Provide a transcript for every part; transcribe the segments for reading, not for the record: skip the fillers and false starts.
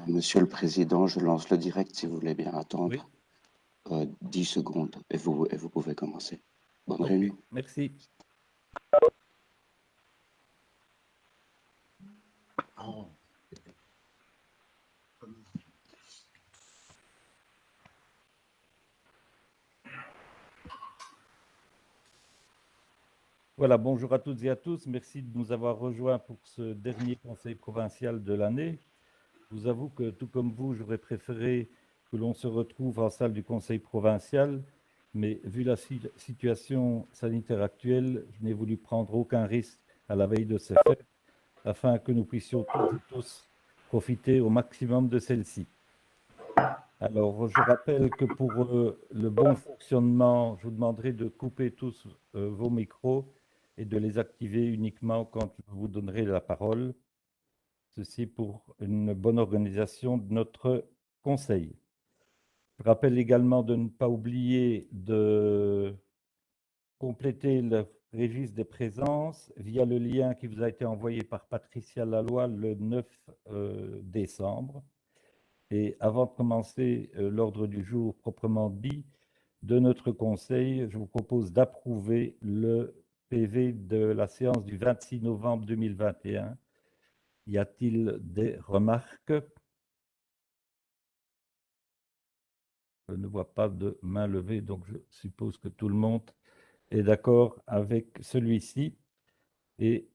Monsieur le Président, je lance le direct si vous voulez bien Oui, attendre 10 secondes et vous pouvez commencer. Bonne ok, réunion. merci. Voilà, bonjour à toutes et à tous. Merci de nous avoir rejoints pour ce dernier conseil provincial de l'année. Je vous avoue que, tout comme vous, j'aurais préféré que l'on se retrouve en salle du conseil provincial, mais vu la situation sanitaire actuelle, je n'ai voulu prendre aucun risque à la veille de ces fêtes afin que nous puissions toutes et tous profiter au maximum de celle-ci. Alors, je rappelle que pour le bon fonctionnement, je vous demanderai de couper tous vos micros et de les activer uniquement quand je vous donnerai la parole. Ceci pour une bonne organisation de notre conseil. Je rappelle également de ne pas oublier de compléter le registre des présences via le lien qui vous a été envoyé par Patricia Laloy le 9 décembre. Et avant de commencer l'ordre du jour proprement dit de notre conseil, je vous propose d'approuver le PV de la séance du 26 novembre 2021. Y a-t-il des remarques? Je ne vois pas de main levée, donc je suppose que tout le monde est d'accord avec celui-ci et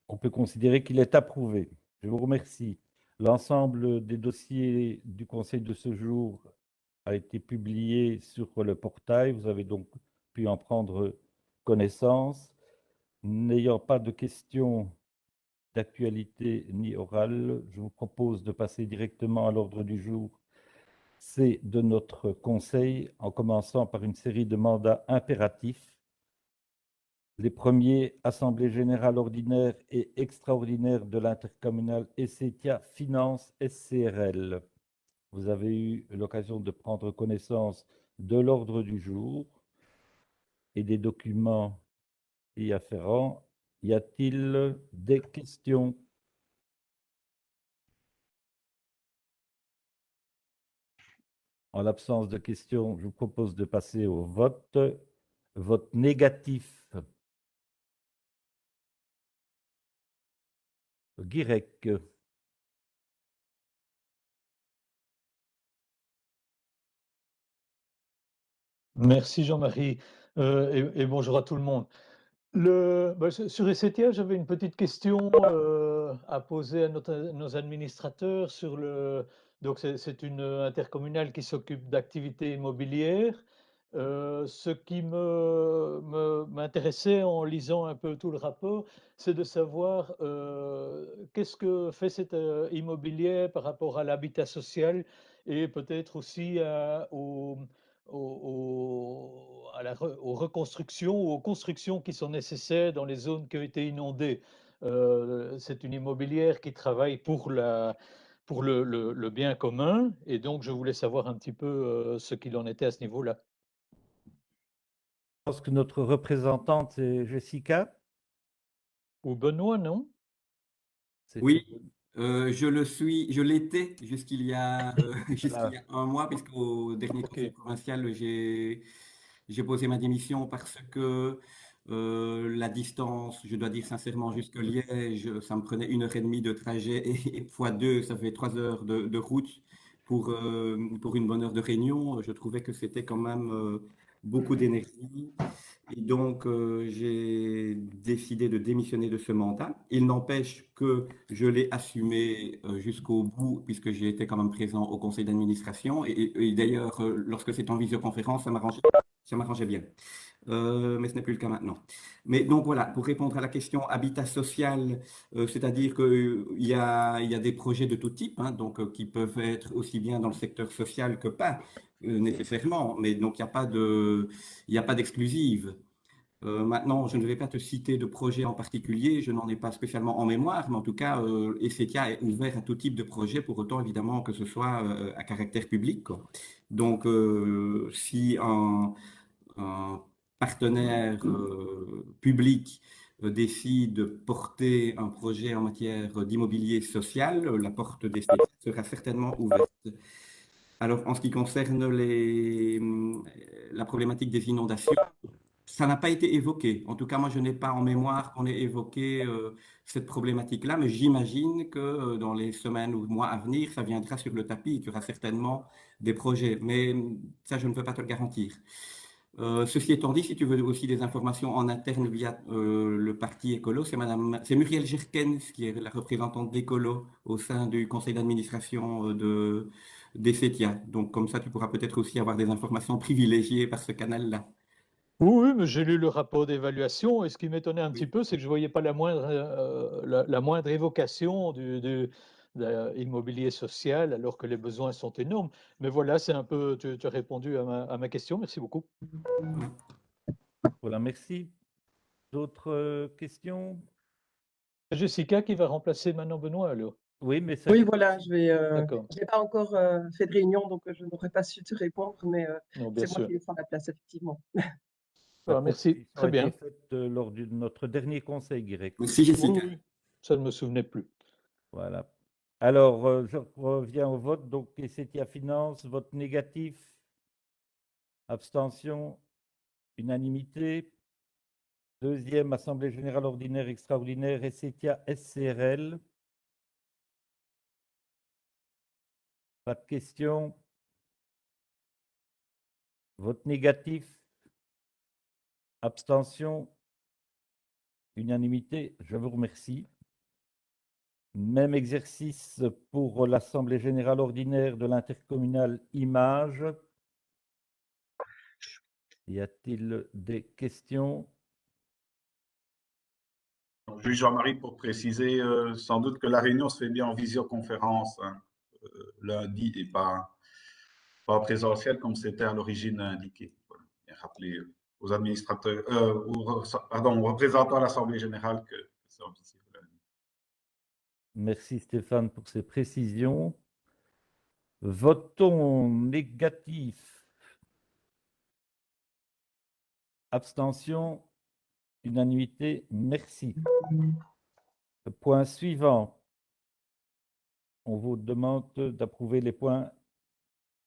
on peut considérer qu'il est approuvé. Je vous remercie. L'ensemble des dossiers du conseil de ce jour a été publié sur le portail. Vous avez donc pu en prendre connaissance. N'ayant pas de questions d'actualité ni orales, je vous propose de passer directement à l'ordre du jour. C'est de notre conseil, en commençant par une série de mandats impératifs. Les premiers, Assemblée générale ordinaire et extraordinaire de l'intercommunal Essetia Finance SCRL. Vous avez eu l'occasion de prendre connaissance de l'ordre du jour et des documents y afférents. Y a-t-il des questions? En l'absence de questions, je vous propose de passer au vote. Vote négatif. Guirec. Merci Jean-Marie et bonjour à tout le monde. Sur Essetia, j'avais une petite question à poser à nos administrateurs sur le. Donc c'est une intercommunale qui s'occupe d'activités immobilières. Ce qui m'intéressait en lisant un peu tout le rapport, c'est de savoir qu'est-ce que fait cette immobilière par rapport à l'habitat social et peut-être aussi aux reconstructions ou aux constructions qui sont nécessaires dans les zones qui ont été inondées. C'est une immobilière qui travaille pour le bien commun et donc je voulais savoir un petit peu ce qu'il en était à ce niveau-là. Je pense que notre représentante, c'est Jessica. Ou Benoît, non? Oui, je l'étais jusqu'il y Voilà. a un mois, puisqu'au dernier Ok. conseil provincial, j'ai posé ma démission parce que la distance, je dois dire sincèrement, jusque Liège, ça me prenait 1 heure et demie de trajet et fois deux, ça fait 3 heures de route pour une bonne heure de réunion. Je trouvais que c'était quand même beaucoup d'énergie. Et donc, j'ai décidé de démissionner de ce mandat. Il n'empêche que je l'ai assumé jusqu'au bout, puisque j'ai été quand même présent au conseil d'administration. Et d'ailleurs, lorsque c'est en visioconférence, ça m'arrangeait bien. Mais ce n'est plus le cas maintenant. Mais donc voilà, pour répondre à la question habitat social, c'est-à-dire qu'il y a des projets de tout type, hein, donc, qui peuvent être aussi bien dans le secteur social que pas nécessairement, mais donc il n'y a pas d'exclusive. Maintenant, je ne vais pas te citer de projet en particulier, je n'en ai pas spécialement en mémoire, mais en tout cas, Essetia est ouvert à tout type de projet, pour autant évidemment que ce soit à caractère public, quoi. Donc, si un partenaire public décide de porter un projet en matière d'immobilier social, la porte des CETIA sera certainement ouverte. Alors, en ce qui concerne la problématique des inondations, ça n'a pas été évoqué. En tout cas, moi, je n'ai pas en mémoire qu'on ait évoqué cette problématique-là, mais j'imagine que dans les semaines ou mois à venir, ça viendra sur le tapis. Il y aura certainement des projets, mais ça, je ne peux pas te le garantir. Ceci étant dit, si tu veux aussi des informations en interne via le parti écolo, c'est Muriel Gerkens qui est la représentante d'Écolo au sein du conseil d'administration des CETIA. Donc, comme ça, tu pourras peut-être aussi avoir des informations privilégiées par ce canal-là. Oui, mais j'ai lu le rapport d'évaluation et ce qui m'étonnait un petit peu, c'est que je ne voyais pas la moindre évocation de l'immobilier social alors que les besoins sont énormes. Mais voilà, c'est un peu, tu as répondu à ma question. Merci beaucoup. Voilà, merci. D'autres questions? Jessica qui va remplacer maintenant Benoît alors. Oui, mais ça. Oui, voilà, je D'accord. n'ai pas encore fait de réunion, donc je n'aurais pas su te répondre, mais Non, bien c'est moi sûr. qui vais prendre la place, effectivement. Ah, merci, très bien. Ça a été fait lors de notre dernier conseil direct. Merci, Jessica. Oui, ça ne me souvenait plus. Voilà. Alors, je reviens au vote. Donc, CETIA Finance, vote négatif, abstention, unanimité. Deuxième Assemblée générale ordinaire extraordinaire, CETIA SCRL. Pas de questions. Vote négatif, abstention, unanimité. Je vous remercie. Même exercice pour l'Assemblée générale ordinaire de l'intercommunal Image. Y a-t-il des questions? Juste Jean-Marie, pour préciser, sans doute que la réunion se fait bien en visioconférence, hein, lundi, et pas en présentiel comme c'était à l'origine indiqué. Voilà. Et rappeler aux administrateurs, aux représentants à l'Assemblée générale que c'est en visio lundi. Merci Stéphane pour ces précisions. Votons négatif. Abstention. Unanimité. Merci. Le point suivant. On vous demande d'approuver les points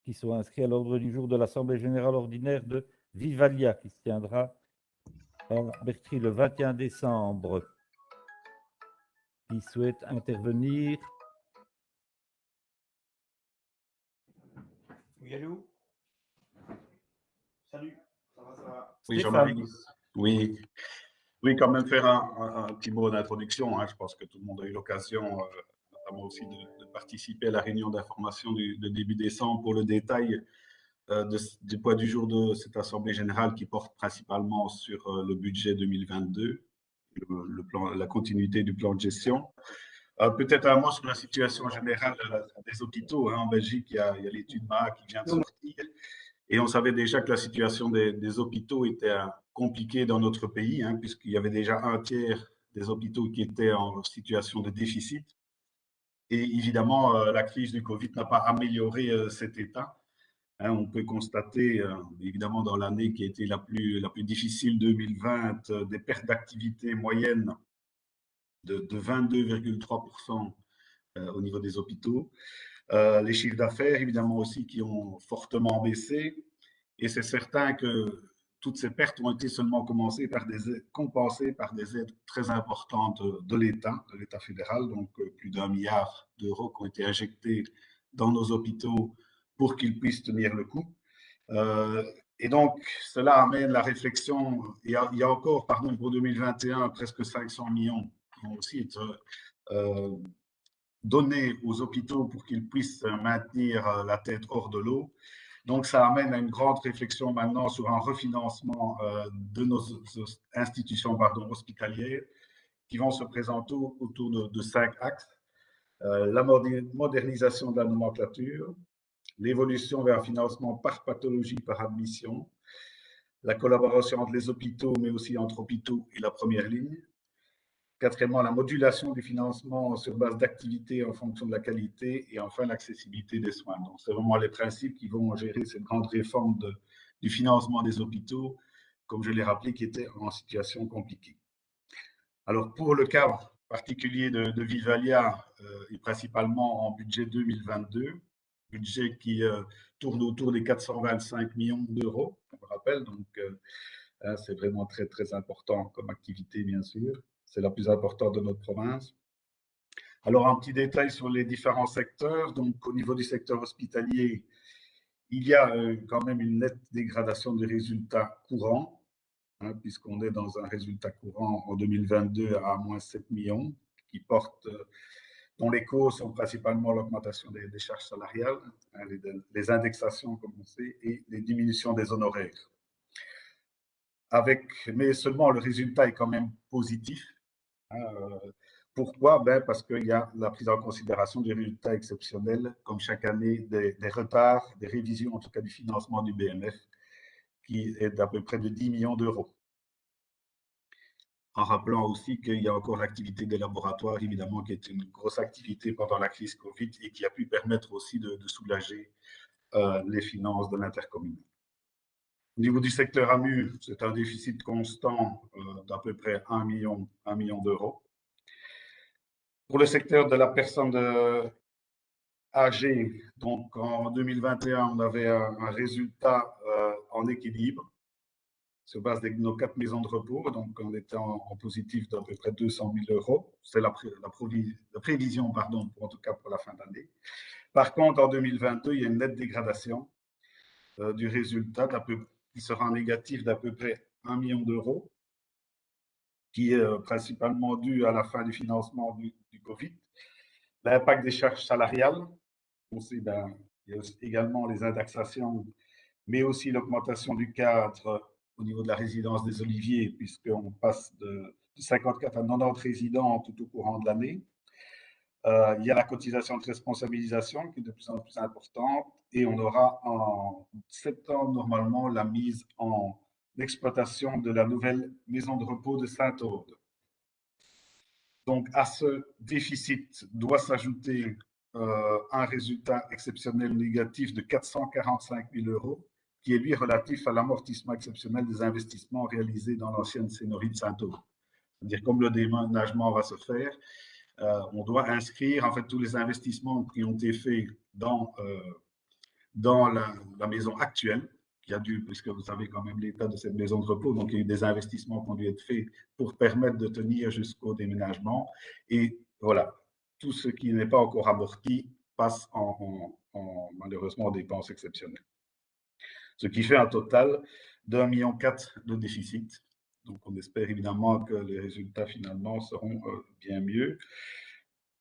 qui sont inscrits à l'ordre du jour de l'Assemblée générale ordinaire de Vivalia, qui se tiendra à Bertry le 21 décembre. Qui souhaite intervenir? Oui, allô? Salut, ça va? Oui, Jean-Marie. Oui. Oui, quand même faire un petit mot d'introduction. Hein. Je pense que tout le monde a eu l'occasion, notamment aussi de participer à la réunion d'information de début décembre pour le détail du point du jour de cette Assemblée générale qui porte principalement sur le budget 2022, la continuité du plan de gestion. Peut-être un mot sur la situation générale des hôpitaux. Hein. En Belgique, il y a l'étude MAA qui vient de sortir. Et on savait déjà que la situation des hôpitaux était compliquée dans notre pays, hein, puisqu'il y avait déjà un tiers des hôpitaux qui étaient en situation de déficit. Et évidemment, la crise du Covid n'a pas amélioré cet état. Hein, on peut constater, évidemment, dans l'année qui a été la plus difficile, 2020, des pertes d'activité moyennes de 22,3% au niveau des hôpitaux. Les chiffres d'affaires, évidemment, aussi, qui ont fortement baissé. Et c'est certain que toutes ces pertes ont été seulement compensées par des aides très importantes de l'État fédéral. Donc, plus d'1 milliard d'euros qui ont été injectés dans nos hôpitaux pour qu'ils puissent tenir le coup. Et donc, cela amène la réflexion. Il y a encore, pour 2021, presque 500 millions qui vont aussi être donnés aux hôpitaux pour qu'ils puissent maintenir la tête hors de l'eau. Donc, ça amène à une grande réflexion maintenant sur un refinancement de nos institutions hospitalières qui vont se présenter autour de 5 axes. La modernisation de la nomenclature, l'évolution vers un financement par pathologie, par admission, la collaboration entre les hôpitaux, mais aussi entre hôpitaux et la première ligne. Quatrièmement, la modulation du financement sur base d'activité en fonction de la qualité. Et enfin, l'accessibilité des soins. Donc, c'est vraiment les principes qui vont gérer cette grande réforme du financement des hôpitaux, comme je l'ai rappelé, qui était en situation compliquée. Alors, pour le cas particulier de Vivalia, et principalement en budget 2022, budget qui tourne autour des 425 millions d'euros, on me rappelle, donc c'est vraiment très, très important comme activité, bien sûr. C'est la plus importante de notre province. Alors, un petit détail sur les différents secteurs. Donc, au niveau du secteur hospitalier, il y a quand même une nette dégradation des résultats courants, hein, puisqu'on est dans un résultat courant en 2022 à moins 7 millions, qui porte, dont les causes sont principalement l'augmentation des charges salariales, hein, les indexations, comme on sait, et les diminutions des honoraires. Mais seulement le résultat est quand même positif. Hein, pourquoi? Parce qu'il y a la prise en considération des résultats exceptionnels, comme chaque année, des retards, des révisions, en tout cas du financement du BMF, qui est d'à peu près de 10 millions d'euros. En rappelant aussi qu'il y a encore l'activité des laboratoires, évidemment, qui est une grosse activité pendant la crise Covid et qui a pu permettre aussi de soulager les finances de l'intercommunal. Au niveau du secteur AMU, c'est un déficit constant d'à peu près 1 million d'euros. Pour le secteur de la personne âgée, donc en 2021, on avait un résultat en équilibre sur base de nos 4 maisons de repos, donc on était en positif d'à peu près 200 000 euros. C'est la prévision, pardon, en tout cas pour la fin d'année. Par contre, en 2022, il y a une nette dégradation du résultat qui sera négatif d'à peu près 1 million d'euros, qui est principalement dû à la fin du financement du Covid, l'impact des charges salariales. On sait, il y a également les indexations, mais aussi l'augmentation du cadre au niveau de la résidence des Oliviers, puisqu'on passe de 54 à 90 résidents tout au courant de l'année. Il y a la cotisation de responsabilisation qui est de plus en plus importante, et on aura en septembre normalement la mise en exploitation de la nouvelle maison de repos de Saint-Aude. Donc à ce déficit doit s'ajouter un résultat exceptionnel négatif de 445 000 euros, qui est lui relatif à l'amortissement exceptionnel des investissements réalisés dans l'ancienne Sénorie de Saint-Aude. C'est-à-dire, comme le déménagement va se faire, on doit inscrire en fait tous les investissements qui ont été faits dans la maison actuelle, qui a dû, puisque vous savez quand même l'état de cette maison de repos, donc il y a eu des investissements qui ont dû être faits pour permettre de tenir jusqu'au déménagement. Et voilà, tout ce qui n'est pas encore amorti passe malheureusement en dépenses exceptionnelles. Ce qui fait un total d'1,4 million de déficit. Donc on espère évidemment que les résultats finalement seront bien mieux.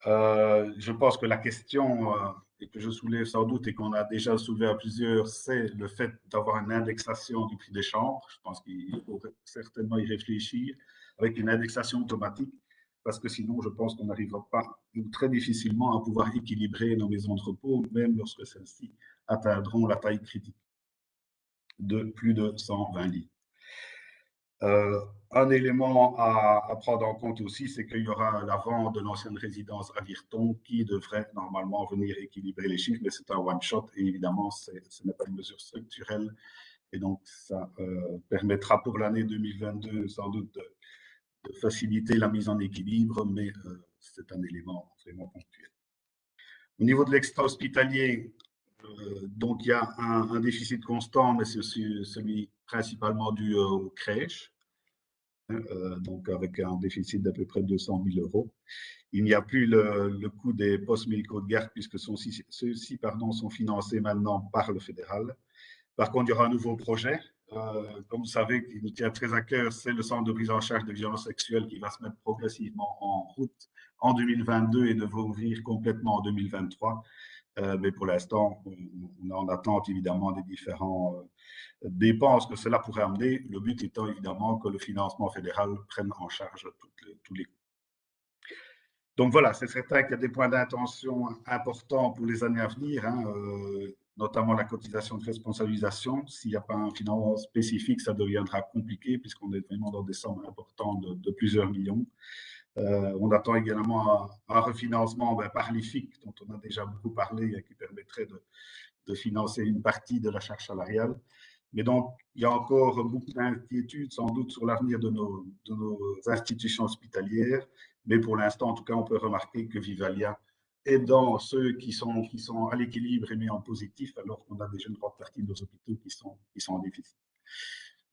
Je pense que la question, et que je soulève sans doute et qu'on a déjà soulevé à plusieurs, c'est le fait d'avoir une indexation du prix des chambres. Je pense qu'il faut certainement y réfléchir avec une indexation automatique, parce que sinon, je pense qu'on n'arrivera pas, ou très difficilement, à pouvoir équilibrer nos maisons de repos, même lorsque celles-ci atteindront la taille critique de plus de 120 lits. Un élément à prendre en compte aussi, c'est qu'il y aura la vente de l'ancienne résidence à Virton qui devrait normalement venir équilibrer les chiffres, mais c'est un one-shot et évidemment, ce n'est pas une mesure structurelle. Et donc, ça permettra pour l'année 2022 sans doute de faciliter la mise en équilibre, mais c'est un élément vraiment ponctuel. Au niveau de l'extra-hospitalier, donc il y a un déficit constant, mais c'est celui principalement dû aux crèches, donc avec un déficit d'à peu près 200 000 euros. Il n'y a plus le coût des postes médicaux de garde, puisque ceux-ci sont financés maintenant par le fédéral. Par contre, il y aura un nouveau projet. Comme vous savez, qui nous tient très à cœur, c'est le centre de prise en charge de violences sexuelles qui va se mettre progressivement en route en 2022 et devrait ouvrir complètement en 2023. Mais pour l'instant, on est en attente évidemment des différents dépenses que cela pourrait amener. Le but étant évidemment que le financement fédéral prenne en charge tous les coûts. Donc voilà, c'est certain qu'il y a des points d'intention importants pour les années à venir, hein, notamment la cotisation de responsabilisation. S'il n'y a pas un financement spécifique, ça deviendra compliqué puisqu'on est vraiment dans des sommes importantes de plusieurs millions. On attend également un refinancement par l'IFIC, dont on a déjà beaucoup parlé, qui permettrait de financer une partie de la charge salariale. Mais donc, il y a encore beaucoup d'inquiétudes, sans doute, sur l'avenir de nos institutions hospitalières. Mais pour l'instant, en tout cas, on peut remarquer que Vivalia est dans ceux qui sont à l'équilibre et mis en positif, alors qu'on a déjà une grande partie de nos hôpitaux qui sont en déficit.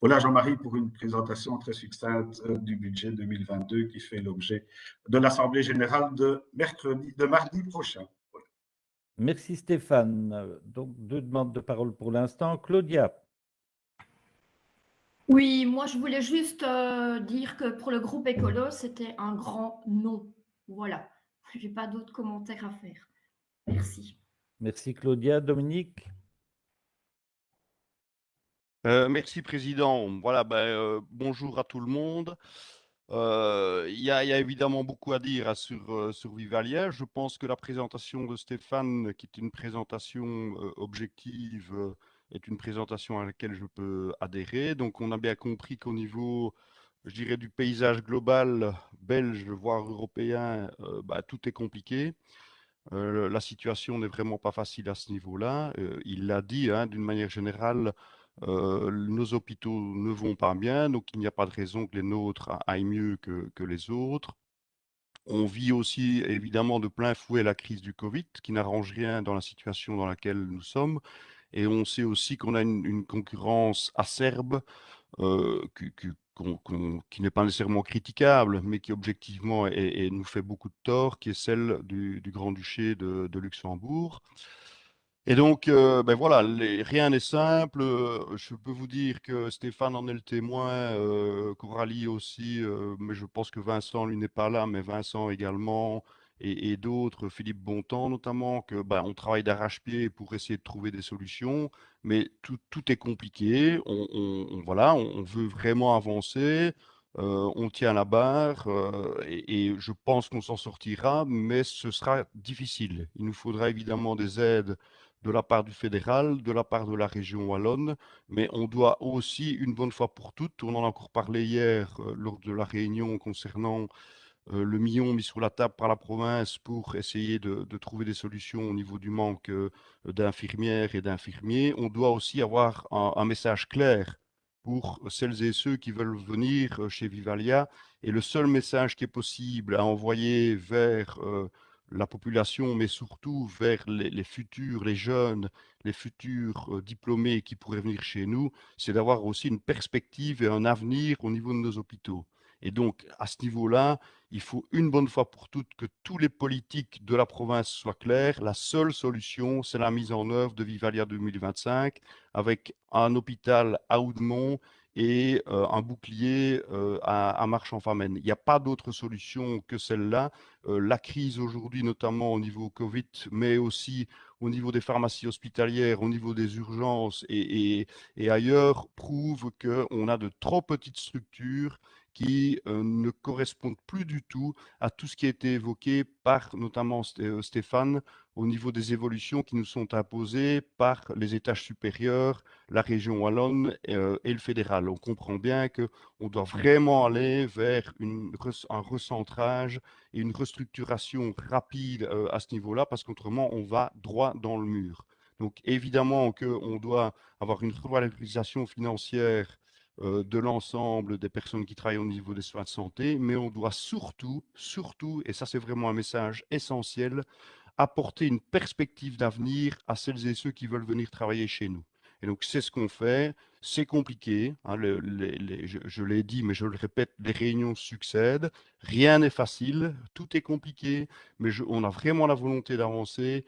Voilà, Jean-Marie, pour une présentation très succincte du budget 2022 qui fait l'objet de l'Assemblée générale de mardi prochain. Voilà. Merci Stéphane. Donc, 2 demandes de parole pour l'instant. Claudia. Oui, moi je voulais juste dire que pour le groupe écolo, c'était un grand non. Voilà, j'ai pas d'autres commentaires à faire. Merci. Merci Claudia. Dominique. Merci, Président. Voilà, bonjour à tout le monde. Il y a évidemment beaucoup à dire sur Vivalia. Je pense que la présentation de Stéphane, qui est une présentation objective, est une présentation à laquelle je peux adhérer. Donc, on a bien compris qu'au niveau, je dirais, du paysage global belge, voire européen, tout est compliqué. La situation n'est vraiment pas facile à ce niveau-là. Il l'a dit, hein, d'une manière générale, nos hôpitaux ne vont pas bien, donc il n'y a pas de raison que les nôtres aillent mieux que les autres. On vit aussi évidemment de plein fouet la crise du Covid, qui n'arrange rien dans la situation dans laquelle nous sommes. Et on sait aussi qu'on a une concurrence acerbe qui n'est pas nécessairement critiquable, mais qui objectivement nous fait beaucoup de tort, qui est celle du Grand-Duché de Luxembourg. Et donc, voilà, rien n'est simple. Je peux vous dire que Stéphane en est le témoin, Coralie aussi, mais je pense que Vincent, lui, n'est pas là, mais Vincent également, et d'autres, Philippe Bontemps notamment, que on travaille d'arrache-pied pour essayer de trouver des solutions, mais tout est compliqué. Voilà, on veut vraiment avancer. On tient la barre et je pense qu'on s'en sortira, mais ce sera difficile. Il nous faudra évidemment des aides de la part du fédéral, de la part de la région wallonne, mais on doit aussi, une bonne fois pour toutes, on en a encore parlé hier lors de la réunion concernant le million mis sur la table par la province pour essayer de trouver des solutions au niveau du manque d'infirmières et d'infirmiers, on doit aussi avoir un message clair pour celles et ceux qui veulent venir chez Vivalia. Et le seul message qui est possible à envoyer vers la population, mais surtout vers les futurs, les jeunes, les futurs diplômés qui pourraient venir chez nous, c'est d'avoir aussi une perspective et un avenir au niveau de nos hôpitaux. Et donc, à ce niveau-là, il faut une bonne fois pour toutes que tous les politiques de la province soient clairs. La seule solution, c'est la mise en œuvre de Vivalia 2025 avec un hôpital à Oudemont et un bouclier à Marche-en-Famenne. Il n'y a pas d'autre solution que celle-là. La crise aujourd'hui, notamment au niveau Covid, mais aussi au niveau des pharmacies hospitalières, au niveau des urgences et ailleurs, prouve qu'on a de trop petites structures qui ne correspondent plus du tout à tout ce qui a été évoqué par notamment Stéphane au niveau des évolutions qui nous sont imposées par les étages supérieurs, la région wallonne et le fédéral. On comprend bien qu'on doit vraiment aller vers un recentrage et une restructuration rapide à ce niveau-là, parce qu'autrement, on va droit dans le mur. Donc évidemment qu'on doit avoir une revalorisation financière de l'ensemble des personnes qui travaillent au niveau des soins de santé, mais on doit surtout, et ça c'est vraiment un message essentiel, apporter une perspective d'avenir à celles et ceux qui veulent venir travailler chez nous. Et donc c'est ce qu'on fait, c'est compliqué, hein, je l'ai dit, mais je le répète, les réunions succèdent, rien n'est facile, tout est compliqué, mais on a vraiment la volonté d'avancer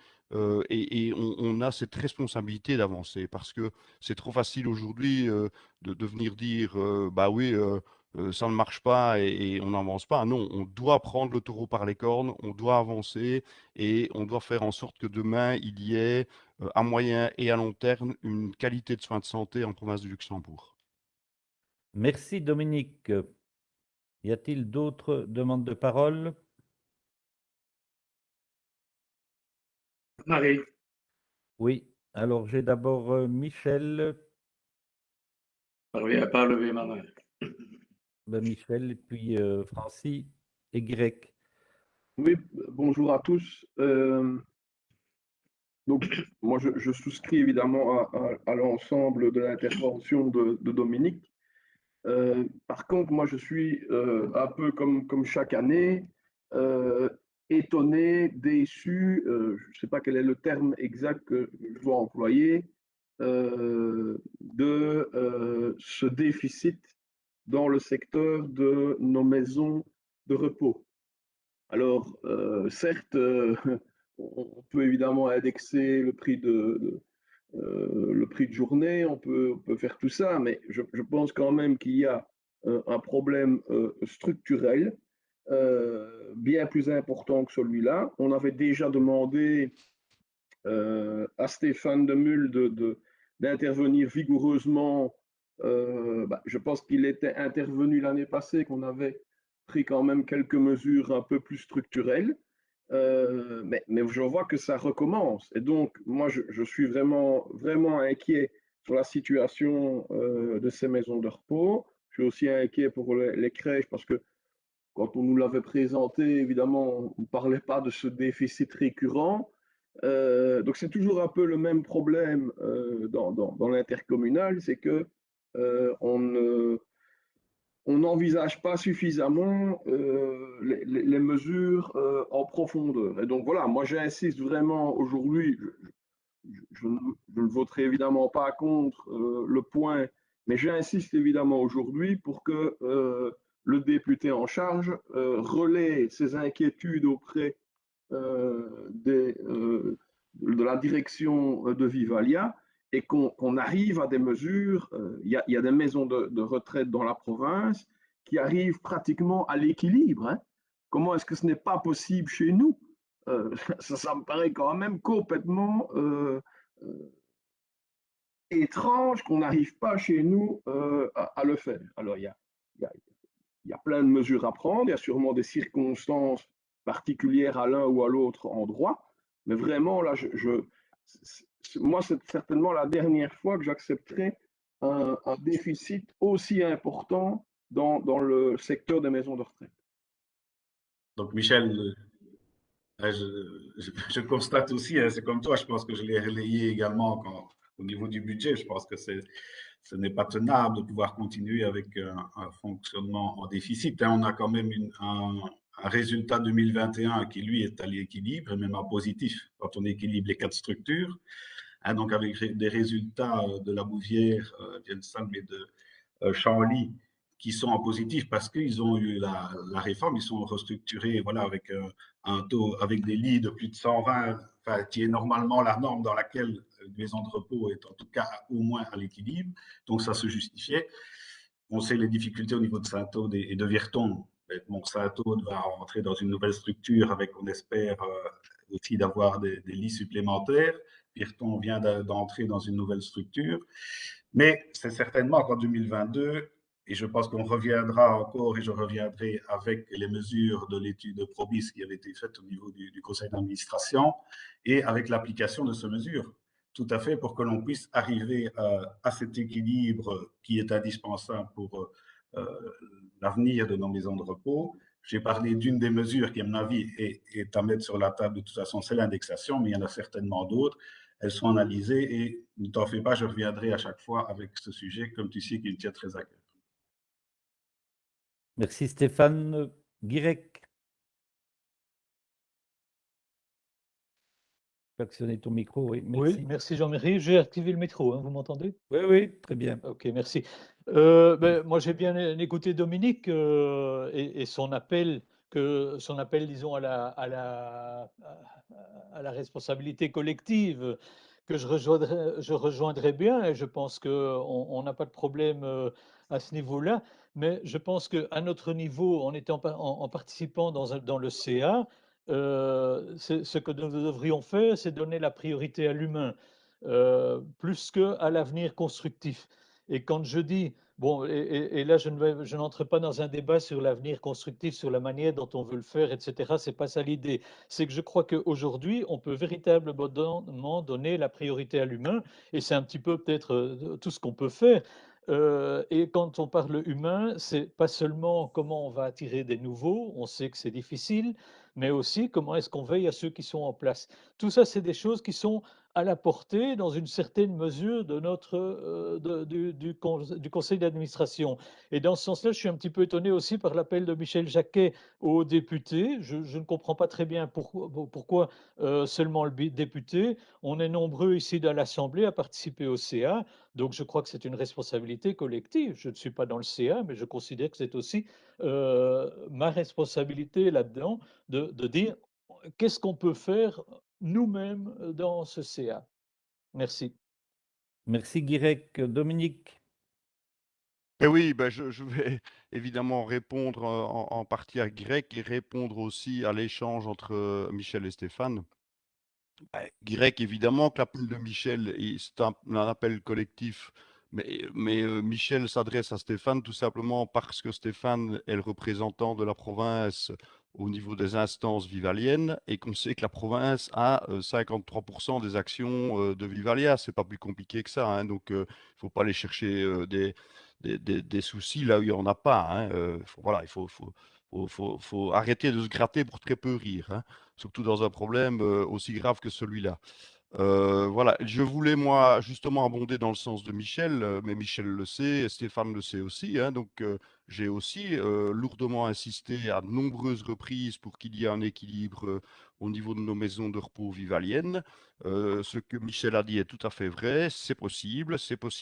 et on a cette responsabilité d'avancer parce que c'est trop facile aujourd'hui de venir dire bah oui, ça ne marche pas et on n'avance pas. Non, on doit prendre le taureau par les cornes, on doit avancer et on doit faire en sorte que demain, il y ait à moyen et à long terme une qualité de soins de santé en province du Luxembourg. Merci Dominique. Y a-t-il d'autres demandes de parole? Marie. Oui. Alors j'ai d'abord Michel. Parviens pas à lever ma main. Michel, et puis Francis et Grec. Oui, bonjour à tous. Donc, moi, je souscris évidemment à l'ensemble de l'intervention de Dominique. Par contre, moi, je suis un peu comme chaque année, étonné, déçu, je ne sais pas quel est le terme exact que je dois employer, de ce déficit dans le secteur de nos maisons de repos. Alors, certes, on peut évidemment indexer le prix le prix de journée, on peut faire tout ça, mais je pense quand même qu'il y a un problème structurel bien plus important que celui-là. On avait déjà demandé à Stéphane Demuhl d'intervenir vigoureusement. Je pense qu'il était intervenu l'année passée, qu'on avait pris quand même quelques mesures un peu plus structurelles. Mais je vois que ça recommence. Et donc, moi, je suis vraiment, vraiment inquiet sur la situation de ces maisons de repos. Je suis aussi inquiet pour les crèches parce que quand on nous l'avait présenté, évidemment, on ne parlait pas de ce déficit récurrent. Donc, c'est toujours un peu le même problème dans l'intercommunal, c'est que on n'envisage pas suffisamment les mesures en profondeur. Et donc voilà, moi j'insiste vraiment aujourd'hui, je ne voterai évidemment pas contre le point, mais j'insiste évidemment aujourd'hui pour que le député en charge relaie ses inquiétudes auprès de la direction de Vivalia et qu'on arrive à des mesures. Il y a des maisons de retraite dans la province qui arrivent pratiquement à l'équilibre. Hein. Comment est-ce que ce n'est pas possible chez nous? Ça me paraît quand même complètement étrange qu'on n'arrive pas chez nous à le faire. Alors, il y a plein de mesures à prendre, il y a sûrement des circonstances particulières à l'un ou à l'autre endroit, mais vraiment, là, moi, c'est certainement la dernière fois que j'accepterai un déficit aussi important dans le secteur des maisons de retraite. Donc, Michel, je constate aussi, hein, c'est comme toi, je pense que je l'ai relayé également au niveau du budget. Je pense que ce n'est pas tenable de pouvoir continuer avec un fonctionnement en déficit. Hein. On a quand même un résultat 2021 qui, lui, est à l'équilibre, et même en positif quand on équilibre les 4 structures. Hein, donc, avec des résultats de la Bouvière, d'Iensam et de Chanly qui sont en positif parce qu'ils ont eu la réforme, ils sont restructurés voilà, avec un taux, avec des lits de plus de 120, enfin, qui est normalement la norme dans laquelle une maison de repos est en tout cas au moins à l'équilibre. Donc ça se justifiait. On sait les difficultés au niveau de Saint-Aude et de Virton. Bon, Saint-Aude va rentrer dans une nouvelle structure avec, on espère, aussi d'avoir des lits supplémentaires. Virton vient d'entrer dans une nouvelle structure. Mais c'est certainement qu'en 2022, et je pense qu'on reviendra encore, et je reviendrai avec les mesures de l'étude de Probis qui avait été faite au niveau du conseil d'administration, et avec l'application de ces mesures, tout à fait, pour que l'on puisse arriver à cet équilibre qui est indispensable pour l'avenir de nos maisons de repos. J'ai parlé d'une des mesures qui, à mon avis, est à mettre sur la table. De toute façon, c'est l'indexation, mais il y en a certainement d'autres. Elles sont analysées et ne t'en fais pas, je reviendrai à chaque fois avec ce sujet, comme tu sais, qui me tient très à cœur. Merci Stéphane. Guirec. Actionner ton micro, oui. Merci. Oui, merci Jean-Marie. J'ai activé le micro, hein, vous m'entendez? Oui, oui, très bien. Ok, merci. Moi, j'ai bien écouté Dominique et son appel, disons, à la responsabilité collective, que je rejoindrai bien, et je pense qu'on n'a pas de problème à ce niveau-là. Mais je pense qu'à notre niveau, en participant dans le CA, ce que nous devrions faire, c'est donner la priorité à l'humain, plus qu'à l'avenir constructif. Et quand je dis, bon, et là, je n'entre pas dans un débat sur l'avenir constructif, sur la manière dont on veut le faire, etc. C'est pas ça l'idée. C'est que je crois qu'aujourd'hui, on peut véritablement donner la priorité à l'humain, et c'est un petit peu peut-être tout ce qu'on peut faire. Et quand on parle humain, c'est pas seulement comment on va attirer des nouveaux, on sait que c'est difficile, mais aussi comment est-ce qu'on veille à ceux qui sont en place. Tout ça, c'est des choses qui sont à la portée, dans une certaine mesure, de notre, du conseil d'administration. Et dans ce sens-là, je suis un petit peu étonné aussi par l'appel de Michel Jacquet aux députés. Je ne comprends pas très bien pourquoi seulement le député. On est nombreux ici dans l'Assemblée à participer au CA, donc je crois que c'est une responsabilité collective. Je ne suis pas dans le CA, mais je considère que c'est aussi ma responsabilité là-dedans de dire qu'est-ce qu'on peut faire nous-mêmes dans ce CA. Merci. Merci Guirec. Dominique. Et oui, ben je vais évidemment répondre en partie à Greg et répondre aussi à l'échange entre Michel et Stéphane. Greg, évidemment que l'appel de Michel, c'est un appel collectif, mais Michel s'adresse à Stéphane tout simplement parce que Stéphane est le représentant de la province au niveau des instances vivaliennes et qu'on sait que la province a 53% des actions de Vivalia. C'est pas plus compliqué que ça, hein. Donc, il ne faut pas aller chercher des soucis là où il n'y en a pas, hein. Voilà, faut arrêter de se gratter pour très peu rire, hein, surtout dans un problème aussi grave que celui-là. Voilà, je voulais moi justement abonder dans le sens de Michel, mais Michel le sait, Stéphane le sait aussi, hein, donc j'ai aussi lourdement insisté à de nombreuses reprises pour qu'il y ait un équilibre au niveau de nos maisons de repos vivaliennes. Ce que Michel a dit est tout à fait vrai, c'est possible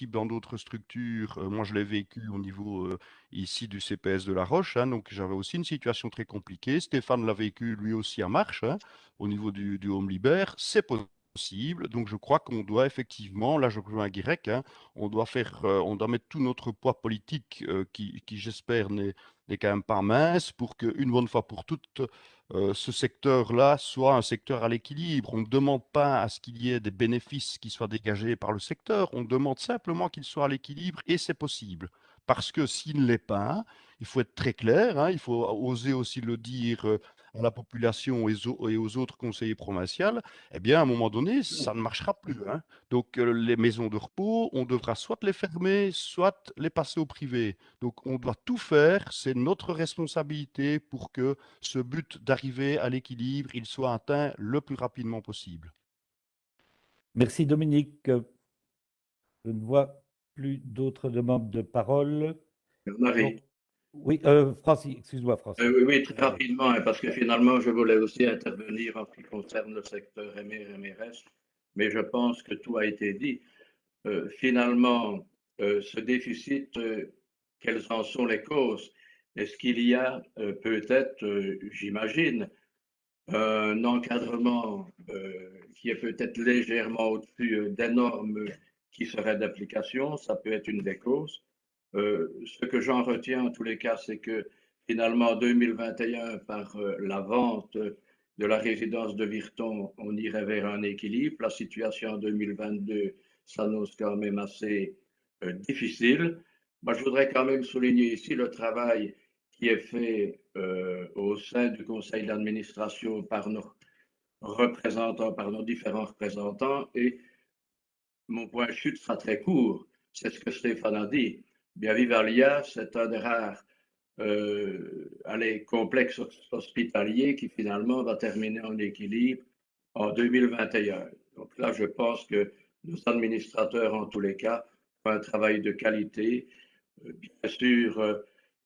dans d'autres structures. Moi, je l'ai vécu au niveau ici du CPS de La Roche, hein, donc j'avais aussi une situation très compliquée. Stéphane l'a vécu lui aussi à Marche, hein, au niveau du Home Libère, c'est possible. Donc je crois qu'on doit effectivement, là je rejoins Guirec, hein, on doit mettre tout notre poids politique qui j'espère n'est quand même pas mince pour qu'une bonne fois pour toutes ce secteur-là soit un secteur à l'équilibre. On ne demande pas à ce qu'il y ait des bénéfices qui soient dégagés par le secteur, on demande simplement qu'il soit à l'équilibre et c'est possible. Parce que s'il ne l'est pas, il faut être très clair, hein, il faut oser aussi le dire à la population et aux autres conseillers provinciaux, eh bien, à un moment donné, ça ne marchera plus, hein. Donc, les maisons de repos, on devra soit les fermer, soit les passer au privé. Donc, on doit tout faire, c'est notre responsabilité pour que ce but d'arriver à l'équilibre, il soit atteint le plus rapidement possible. Merci Dominique. Je ne vois plus d'autres demandes de parole. Marie. Oui, Francis, excuse-moi, Francis. Oui, très rapidement, hein, parce que finalement, je voulais aussi intervenir en ce qui concerne le secteur MRS, mais je pense que tout a été dit. Finalement, ce déficit, quelles en sont les causes? Est-ce qu'il y a peut-être, j'imagine, un encadrement qui est peut-être légèrement au-dessus des normes qui seraient d'application? Ça peut être une des causes. Ce que j'en retiens en tous les cas, c'est que finalement, en 2021, par la vente de la résidence de Virton, on irait vers un équilibre. La situation en 2022 s'annonce quand même assez difficile. Moi, je voudrais quand même souligner ici le travail qui est fait au sein du conseil d'administration par nos représentants, par nos différents représentants. Et mon point de chute sera très court. C'est ce que Stéphane a dit. Bien, Vivalia, c'est un des rares complexes hospitaliers qui finalement va terminer en équilibre en 2021. Donc là, je pense que nos administrateurs, en tous les cas, font un travail de qualité. Bien sûr,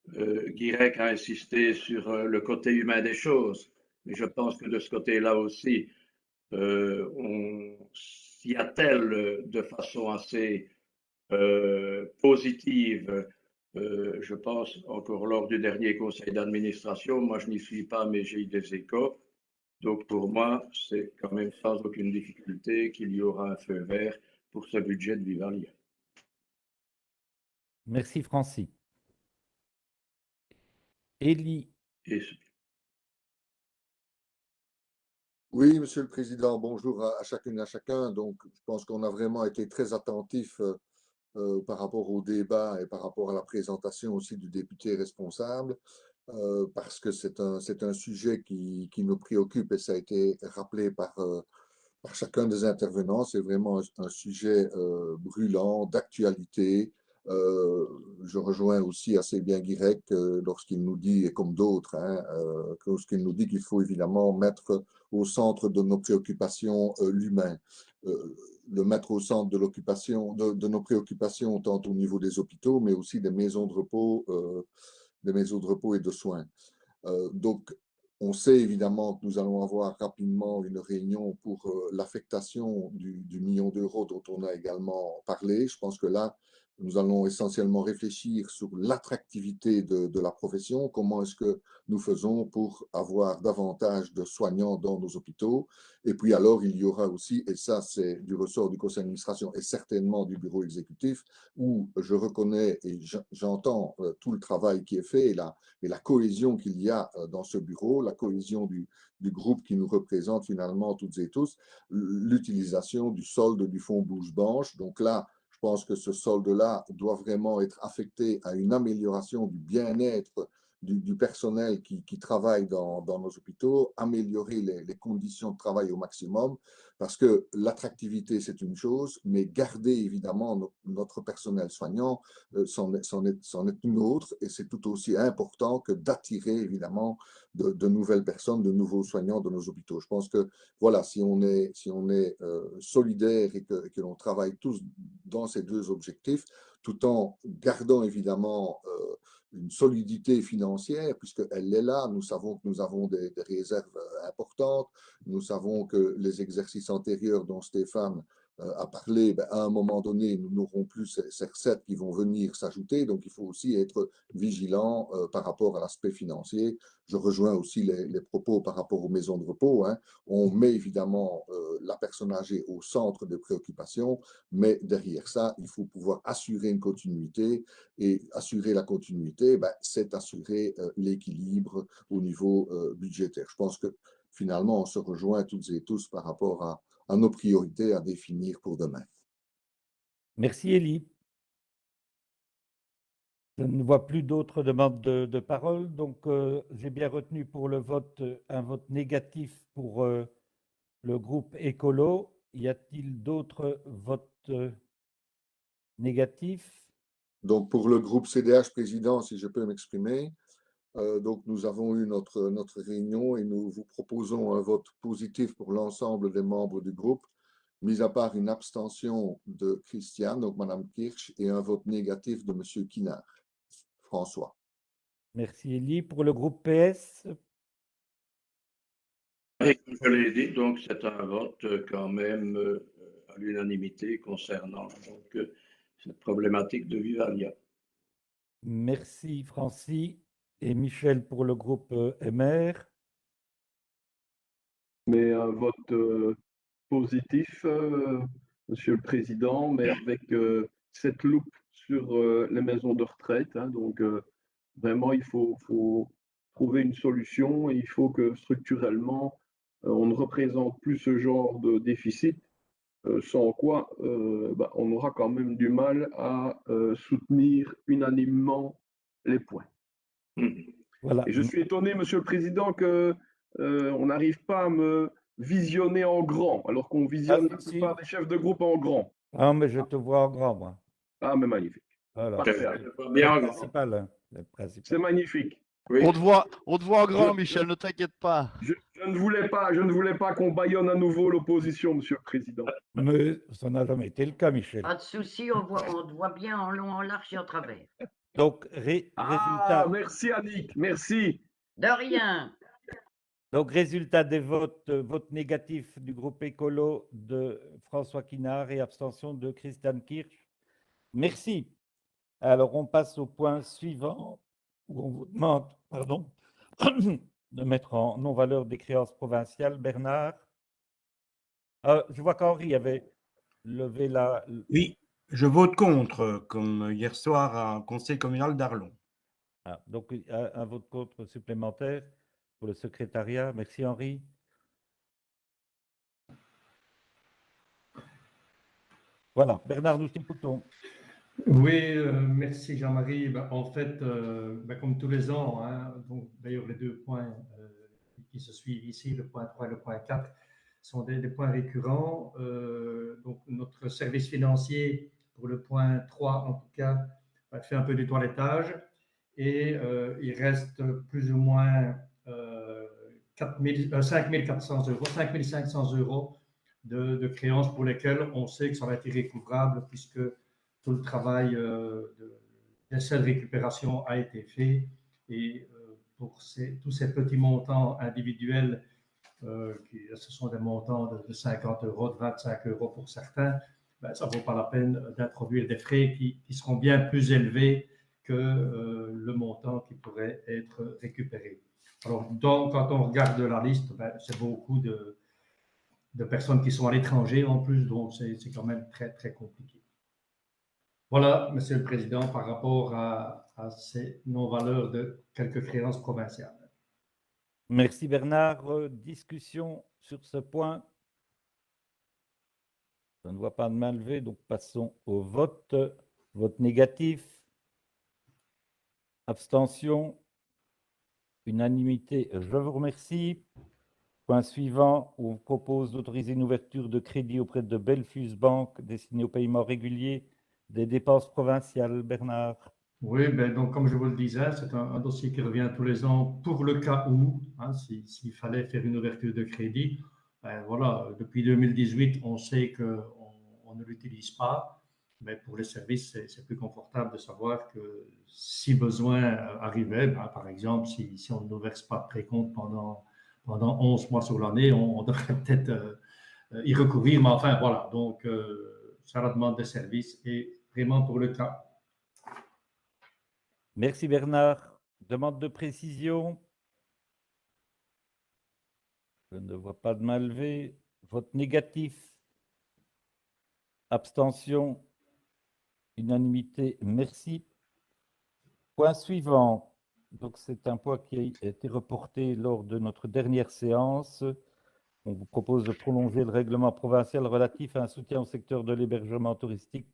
Guirec a insisté sur le côté humain des choses, mais je pense que de ce côté-là aussi, on s'y attelle de façon assez positive. Je pense encore lors du dernier conseil d'administration, moi je n'y suis pas, mais j'ai eu des échos. Donc pour moi, c'est quand même sans aucune difficulté qu'il y aura un feu vert pour ce budget de Vivalia. Merci Francis. Élie. Oui, Monsieur le Président, bonjour à chacune et à chacun. Donc, je pense qu'on a vraiment été très attentifs par rapport au débat et par rapport à la présentation aussi du député responsable, parce que c'est un sujet qui nous préoccupe et ça a été rappelé par chacun des intervenants. C'est vraiment un sujet brûlant, d'actualité, Je rejoins aussi assez bien Guirec lorsqu'il nous dit, et comme d'autres, hein, lorsqu'il nous dit qu'il faut évidemment mettre au centre de nos préoccupations l'humain, le mettre au centre de nos préoccupations tant au niveau des hôpitaux, mais aussi des maisons de repos et de soins. Donc, on sait évidemment que nous allons avoir rapidement une réunion pour l'affectation du million d'euros dont on a également parlé. Je pense que là, nous allons essentiellement réfléchir sur l'attractivité de la profession. Comment est-ce que nous faisons pour avoir davantage de soignants dans nos hôpitaux? Et puis alors, il y aura aussi, et ça c'est du ressort du conseil d'administration et certainement du bureau exécutif, où je reconnais et j'entends tout le travail qui est fait et la cohésion qu'il y a dans ce bureau, la cohésion du groupe qui nous représente finalement toutes et tous, l'utilisation du solde du fonds bouche-banche. Donc là, je pense que ce solde-là doit vraiment être affecté à une amélioration du bien-être du personnel qui travaille dans nos hôpitaux, améliorer les conditions de travail au maximum, parce que l'attractivité, c'est une chose, mais garder évidemment notre personnel soignant, c'en est une autre, et c'est tout aussi important que d'attirer évidemment de nouvelles personnes, de nouveaux soignants dans nos hôpitaux. Je pense que voilà, si on est solidaire et que l'on travaille tous dans ces deux objectifs, tout en gardant évidemment une solidité financière, puisqu'elle est là. Nous savons que nous avons des réserves importantes. Nous savons que les exercices antérieurs dont Stéphane a parlé, à un moment donné, nous n'aurons plus ces recettes qui vont venir s'ajouter. Donc, il faut aussi être vigilant par rapport à l'aspect financier. Je rejoins aussi les propos par rapport aux maisons de repos, hein. On met évidemment la personne âgée au centre des préoccupations, mais derrière ça, il faut pouvoir assurer une continuité. Et assurer la continuité, c'est assurer l'équilibre au niveau budgétaire. Je pense que finalement, on se rejoint toutes et tous par rapport à nos priorités à définir pour demain. Merci, Élie. Je ne vois plus d'autres demandes de parole, donc j'ai bien retenu pour le vote un vote négatif pour le groupe écolo. Y a-t-il d'autres votes négatifs? Donc, pour le groupe CDH Président, si je peux m'exprimer, donc nous avons eu notre réunion et nous vous proposons un vote positif pour l'ensemble des membres du groupe, mis à part une abstention de Christiane, donc Madame Kirsch, et un vote négatif de Monsieur Kinard. François. Merci, Élie. Pour le groupe PS? Et comme je l'ai dit, donc c'est un vote quand même à l'unanimité concernant donc, cette problématique de Vivalia. Merci, Francis. Et Michel pour le groupe MR? Mais un vote positif, Monsieur le Président, mais avec cette loupe sur les maisons de retraite. Hein, donc, vraiment, il faut trouver une solution et il faut que structurellement, on ne représente plus ce genre de déficit, sans quoi on aura quand même du mal à soutenir unanimement les points. Voilà. Et je suis étonné, Monsieur le Président, que on n'arrive pas à me visionner en grand, alors qu'on visionne la plupart des chefs de groupe en grand. Ah, mais je te vois en grand, moi. Ah, mais magnifique. Voilà. Parfait. C'est magnifique. Oui. On te voit en grand, Michel, ne t'inquiète pas. Je ne voulais pas qu'on bâillonne à nouveau l'opposition, Monsieur le Président. Mais ça n'a jamais été le cas, Michel. Pas de souci, on te voit bien en long, en large et en travers. Donc, résultat. Merci Annick, merci. De rien. Donc, résultat des votes, vote négatif du groupe écolo de François Kinard et abstention de Christiane Kirsch. Merci. Alors, on passe au point suivant où on vous demande, pardon, de mettre en non-valeur des créances provinciales. Bernard, je vois qu'Henri avait levé la... Oui, je vote contre, comme hier soir à un conseil communal d'Arlon. Ah, donc, un vote contre supplémentaire pour le secrétariat. Merci, Henri. Voilà, Bernard, nous t'écoutons. Oui, merci Jean-Marie. En fait, comme tous les ans, hein, donc d'ailleurs les deux points qui se suivent ici, le point 3 et le point 4, sont des points récurrents. Donc notre service financier, pour le point 3 en tout cas, fait un peu du toilettage et il reste plus ou moins 5 400 euros, 5 500 euros de créances pour lesquelles on sait que ça va être irrécouvrable puisque tout le travail d'essai de récupération a été fait et pour tous ces petits montants individuels, ce sont des montants de 50 euros, de 25 euros pour certains, ben, ça ne vaut pas la peine d'introduire des frais qui seront bien plus élevés que le montant qui pourrait être récupéré. Alors, donc, quand on regarde la liste, ben, c'est beaucoup de personnes qui sont à l'étranger en plus, donc c'est quand même très, très compliqué. Voilà, Monsieur le Président, par rapport à ces non-valeurs de quelques créances provinciales. Merci Bernard. Discussion sur ce point. Je ne vois pas de main levée, donc passons au vote. Vote négatif. Abstention. Unanimité. Je vous remercie. Point suivant, on vous propose d'autoriser une ouverture de crédit auprès de Belfus Bank destinée au paiement régulier des dépenses provinciales. Bernard. Oui, ben donc, comme je vous le disais, c'est un dossier qui revient tous les ans pour le cas où, hein, s'il fallait faire une ouverture de crédit. Ben voilà, depuis 2018, on sait qu'on ne l'utilise pas, mais pour les services, c'est plus confortable de savoir que si besoin arrivait, ben, par exemple, si on ne nous verse pas de précompte pendant 11 mois sur l'année, on devrait peut-être y recourir, mais enfin voilà, donc ça la demande des services et vraiment pour le cas. Merci Bernard. Demande de précision. Je ne vois pas de main levée. Vote négatif. Abstention. Unanimité. Merci. Point suivant. Donc c'est un point qui a été reporté lors de notre dernière séance. On vous propose de prolonger le règlement provincial relatif à un soutien au secteur de l'hébergement touristique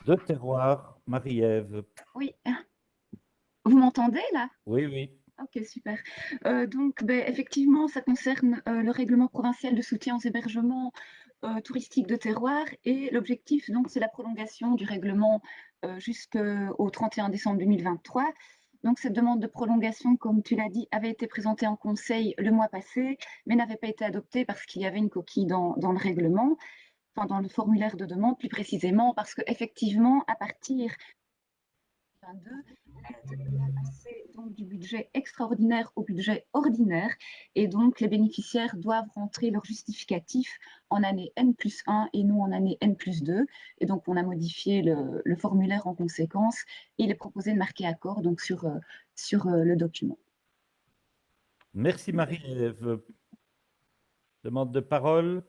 de terroir. Marie-Ève. Oui. Vous m'entendez là? Oui, oui. Ok, super. Donc, ben, effectivement, ça concerne le règlement provincial de soutien aux hébergements touristiques de terroir et l'objectif, donc, c'est la prolongation du règlement jusqu'au 31 décembre 2023. Donc, cette demande de prolongation, comme tu l'as dit, avait été présentée en conseil le mois passé, mais n'avait pas été adoptée parce qu'il y avait une coquille dans le règlement, enfin dans le formulaire de demande plus précisément, parce qu'effectivement, à partir 2022, l'aide va passer donc du budget extraordinaire au budget ordinaire et donc les bénéficiaires doivent rentrer leur justificatif en année N+1 et non en année N+2 et donc on a modifié le formulaire en conséquence et il est proposé de marquer accord donc sur le document. Merci Marie-Ève. Demande de parole.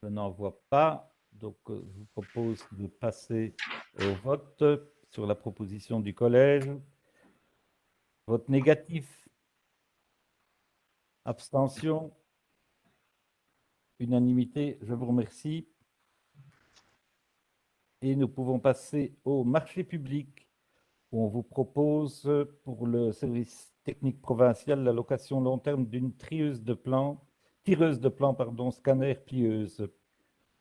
Je n'en vois pas. Donc, je vous propose de passer au vote sur la proposition du collège. Vote négatif. Abstention. Unanimité. Je vous remercie. Et nous pouvons passer au marché public où on vous propose pour le service technique provincial la location long terme d'une tireuse de plan, scanner plieuse.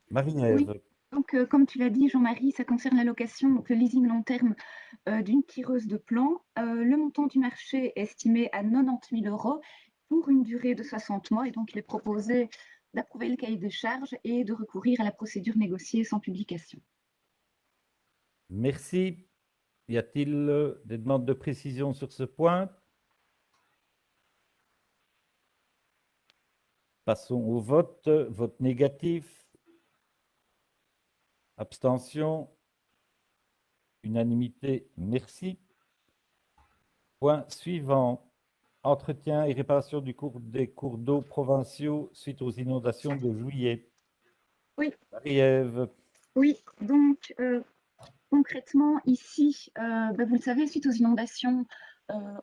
Marie-Ève. Oui, donc comme tu l'as dit Jean-Marie, ça concerne la location, donc le leasing long terme d'une tireuse de plan. Le montant du marché est estimé à 90 000 € pour une durée de 60 mois et donc il est proposé d'approuver le cahier des charges et de recourir à la procédure négociée sans publication. Merci. Y a-t-il des demandes de précision sur ce point? Passons au vote. Vote négatif. Abstention. Unanimité. Merci. Point suivant. Entretien et réparation des cours d'eau provinciaux suite aux inondations de juillet. Oui. Marie-Ève. Oui, donc concrètement ici, vous le savez, suite aux inondations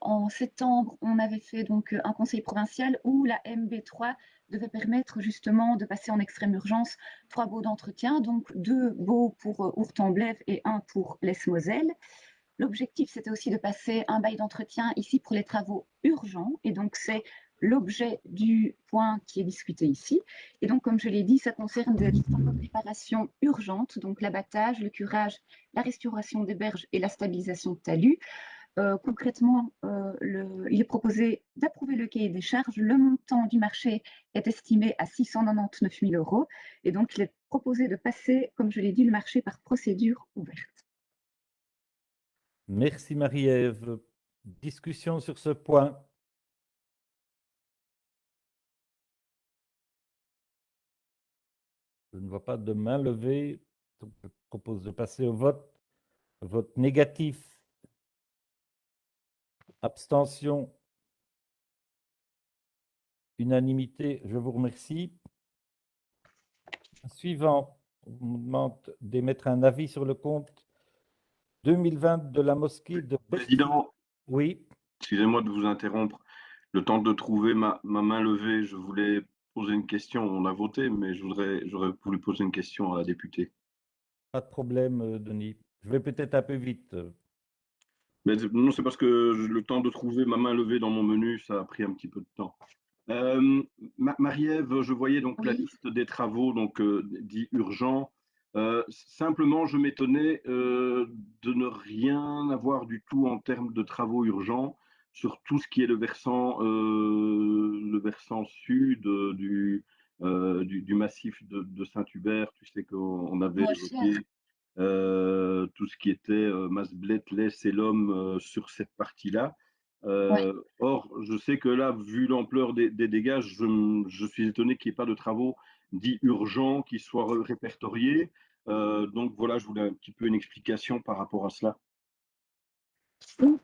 en septembre, on avait fait donc un conseil provincial où la MB3 devait permettre justement de passer en extrême urgence 3 baux d'entretien, donc 2 baux pour Ourtemblève et 1 pour l'Es-Moselle. L'objectif, c'était aussi de passer un bail d'entretien ici pour les travaux urgents, et donc c'est l'objet du point qui est discuté ici. Et donc, comme je l'ai dit, ça concerne des travaux de réparation urgentes, donc l'abattage, le curage, la restauration des berges et la stabilisation de talus. Concrètement, il est proposé d'approuver le cahier des charges. Le montant du marché est estimé à 699 000 €. Et donc, il est proposé de passer, comme je l'ai dit, le marché par procédure ouverte. Merci Marie-Ève. Discussion sur ce point. Je ne vois pas de main levée. Donc, je propose de passer au vote. Vote négatif. Abstention. Unanimité. Je vous remercie. Suivant, on me demande d'émettre un avis sur le compte 2020 de la mosquée de Bercy. Président, Oui, excusez-moi de vous interrompre. Le temps de trouver ma main levée, je voulais poser une question. On a voté, mais j'aurais voulu poser une question à la députée. pas de problème, Denis. Je vais peut-être un peu vite. Mais non, c'est parce que le temps de trouver ma main levée dans mon menu, ça a pris un petit peu de temps. Marie-Ève, je voyais donc la Oui. liste des travaux donc dits urgents. Simplement, je m'étonnais de ne rien avoir du tout en termes de travaux urgents sur tout ce qui est le versant sud du massif de Saint-Hubert. Tu sais qu'on avait évoqué tout ce qui était Masblet, l'Est et l'homme sur cette partie-là. Or, je sais que là, vu l'ampleur des dégâts, je suis étonné qu'il n'y ait pas de travaux dits urgents qui soient répertoriés. Donc voilà, je voulais un petit peu une explication par rapport à cela.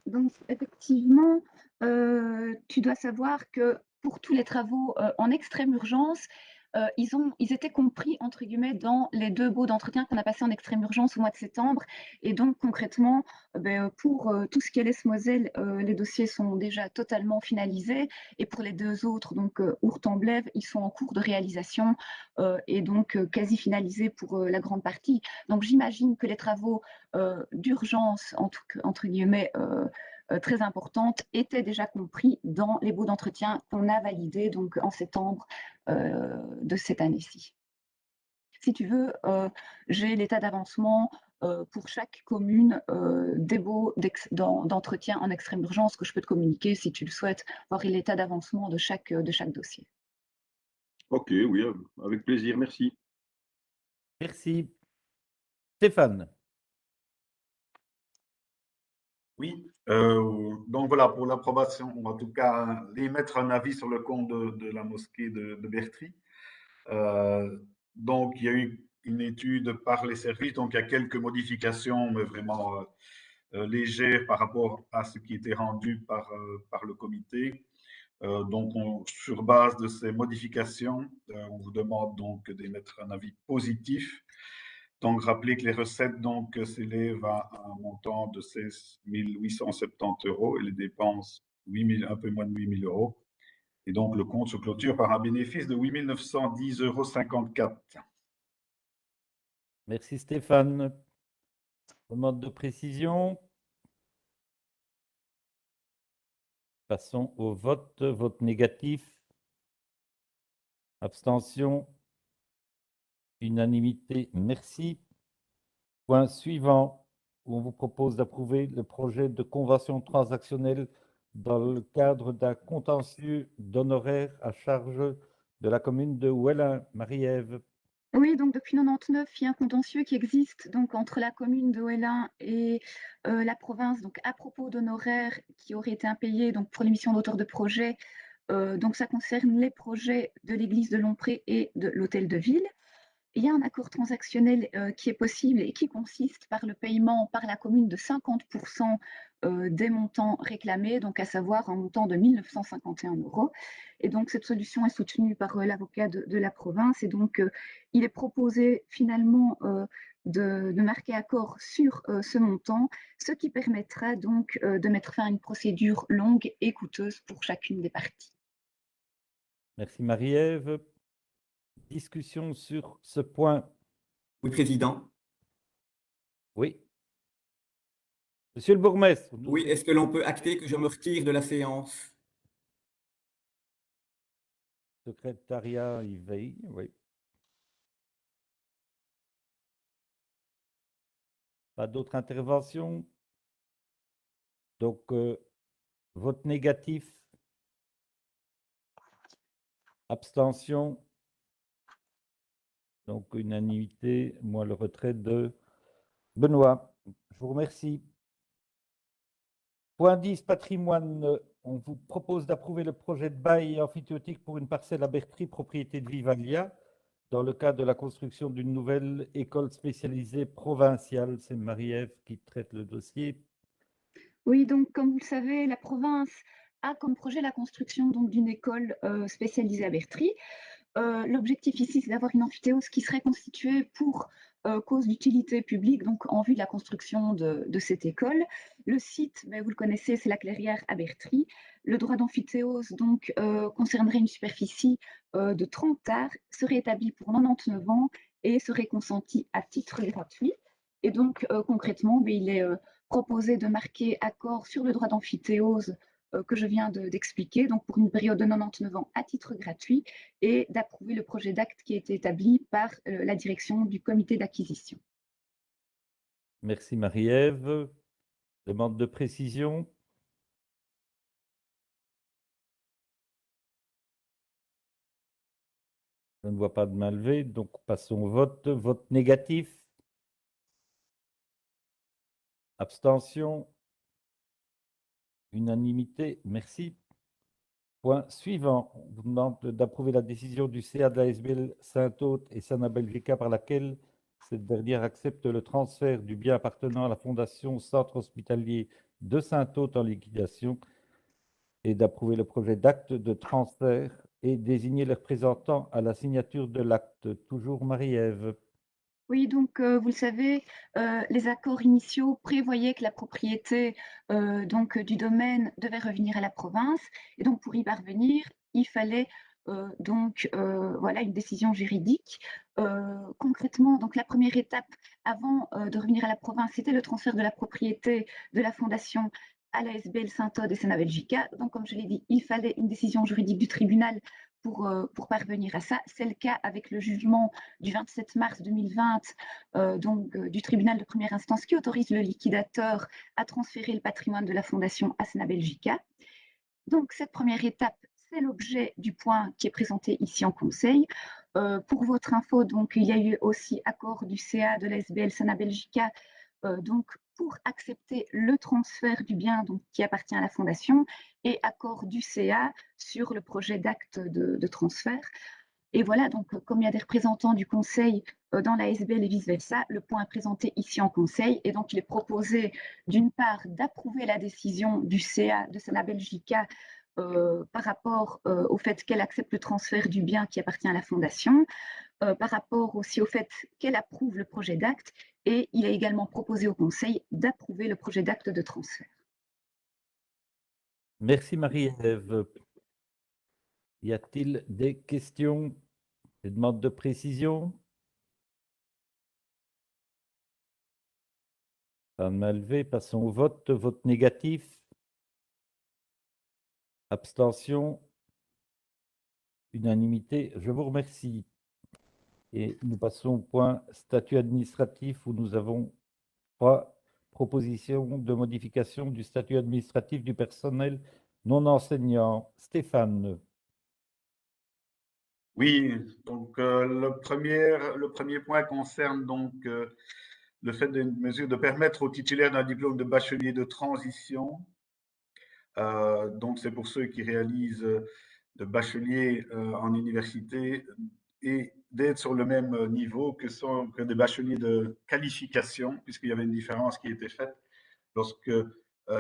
Donc effectivement, tu dois savoir que pour tous les travaux en extrême urgence, ils étaient compris entre guillemets dans les 2 baux d'entretien qu'on a passés en extrême urgence au mois de septembre. Et donc concrètement, pour tout ce qui est l'Est-Moselle, les dossiers sont déjà totalement finalisés. Et pour les 2 autres, donc Ourthe-en-Blève, ils sont en cours de réalisation et donc quasi finalisés pour la grande partie. Donc j'imagine que les travaux d'urgence, entre guillemets, très importantes, étaient déjà compris dans les baux d'entretien qu'on a validés donc en septembre de cette année-ci. Si tu veux, j'ai l'état d'avancement pour chaque commune des baux d'entretien en extrême urgence que je peux te communiquer si tu le souhaites, voir l'état d'avancement de chaque dossier. Ok, oui, avec plaisir, merci. Merci. Stéphane. Oui, donc voilà, pour l'approbation, ou en tout cas, émettre un avis sur le compte de la mosquée de Bertry. Donc, il y a eu une étude par les services, donc il y a quelques modifications, mais vraiment légères par rapport à ce qui était rendu par le comité. Donc, sur base de ces modifications, on vous demande donc d'émettre un avis positif. Donc, rappelez que les recettes s'élèvent à un montant de 16 870 € et les dépenses un peu moins de 8 000 €. Et donc, le compte se clôture par un bénéfice de 8 910,54 €. Merci Stéphane. Demande de précision. Passons au vote. Vote négatif. Abstention. Unanimité. Merci. Point suivant, où on vous propose d'approuver le projet de convention transactionnelle dans le cadre d'un contentieux d'honoraires à charge de la commune de Ouellin. Marie-Ève. Oui, donc depuis 1999, il y a un contentieux qui existe donc entre la commune de Ouellin et la province, donc à propos d'honoraires qui auraient été impayés donc pour l'émission d'auteur de projet. Donc ça concerne les projets de l'église de Lompré et de l'hôtel de ville. Il y a un accord transactionnel qui est possible et qui consiste par le paiement par la commune de 50% des montants réclamés, donc à savoir un montant de 1 951 €. Et donc cette solution est soutenue par l'avocat de la province. Et donc il est proposé finalement de marquer accord sur ce montant, ce qui permettra donc de mettre fin à une procédure longue et coûteuse pour chacune des parties. Merci Marie-Ève. Discussion sur ce point. Oui, Président. Oui. Monsieur le bourgmestre. Oui, est-ce que l'on peut acter que je me retire de la séance? Secrétariat y veille, oui. Pas d'autres interventions? Donc, vote négatif, abstention, donc unanimité, moi le retrait de Benoît. Je vous remercie. Point 10, patrimoine. On vous propose d'approuver le projet de bail amphithéotique pour une parcelle à Bertry, propriété de Vivalia, dans le cadre de la construction d'une nouvelle école spécialisée provinciale. C'est Marie-Ève qui traite le dossier. Oui, donc comme vous le savez, la province a comme projet la construction donc d'une école spécialisée à Bertry. L'objectif ici, c'est d'avoir une amphithéose qui serait constituée pour cause d'utilité publique, donc en vue de la construction de cette école. Le site, vous le connaissez, c'est la Clairière à Bertry. Le droit d'amphithéose donc concernerait une superficie de 30 arts, serait établi pour 99 ans et serait consenti à titre gratuit. Et donc concrètement, il est proposé de marquer accord sur le droit d'amphithéose que je viens d'expliquer, donc pour une période de 99 ans à titre gratuit, et d'approuver le projet d'acte qui a été établi par la direction du comité d'acquisition. Merci Marie-Ève. Demande de précision. Je ne vois pas de main levée, donc passons au vote. Vote négatif. Abstention. Unanimité. Merci. Point suivant. On vous demande d'approuver la décision du CA de la SBL Saint-Aude et Sana Belgica par laquelle cette dernière accepte le transfert du bien appartenant à la Fondation Centre Hospitalier de Saint-Aude en liquidation et d'approuver le projet d'acte de transfert et désigner les représentants à la signature de l'acte. Toujours Marie-Ève. Oui, donc vous le savez, les accords initiaux prévoyaient que la propriété donc, du domaine devait revenir à la province. Et donc pour y parvenir, il fallait donc voilà, une décision juridique. Concrètement, donc la première étape avant de revenir à la province, c'était le transfert de la propriété de la fondation à la SBL Saint-Aude et Sana Belgica. Donc comme je l'ai dit, il fallait une décision juridique du tribunal pour parvenir à ça. C'est le cas avec le jugement du 27 mars 2020 du tribunal de première instance qui autorise le liquidateur à transférer le patrimoine de la fondation à Sana Belgica. Donc cette première étape, c'est l'objet du point qui est présenté ici en conseil. Pour votre info, donc, il y a eu aussi accord du CA de la SBL Sana Belgica donc, pour accepter le transfert du bien donc, qui appartient à la fondation et accord du CA sur le projet d'acte de transfert. Et voilà, donc comme il y a des représentants du conseil dans la SBL et vice-versa, le point est présenté ici en conseil. Et donc il est proposé d'une part d'approuver la décision du CA de Sana Belgica par rapport au fait qu'elle accepte le transfert du bien qui appartient à la fondation, par rapport aussi au fait qu'elle approuve le projet d'acte, et il est également proposé au Conseil d'approuver le projet d'acte de transfert. Merci Marie-Ève. Y a-t-il des questions, des demandes de précision? Pas de main levée, passons au vote. Vote négatif. Abstention. Unanimité. Je vous remercie. Et nous passons au point statut administratif où nous avons 3 propositions de modification du statut administratif du personnel non enseignant. Stéphane. Oui, donc le premier point concerne donc le fait d'une mesure de permettre aux titulaires d'un diplôme de bachelier de transition, donc c'est pour ceux qui réalisent de bachelier en université et d'être sur le même niveau que des bacheliers de qualification, puisqu'il y avait une différence qui était faite lorsque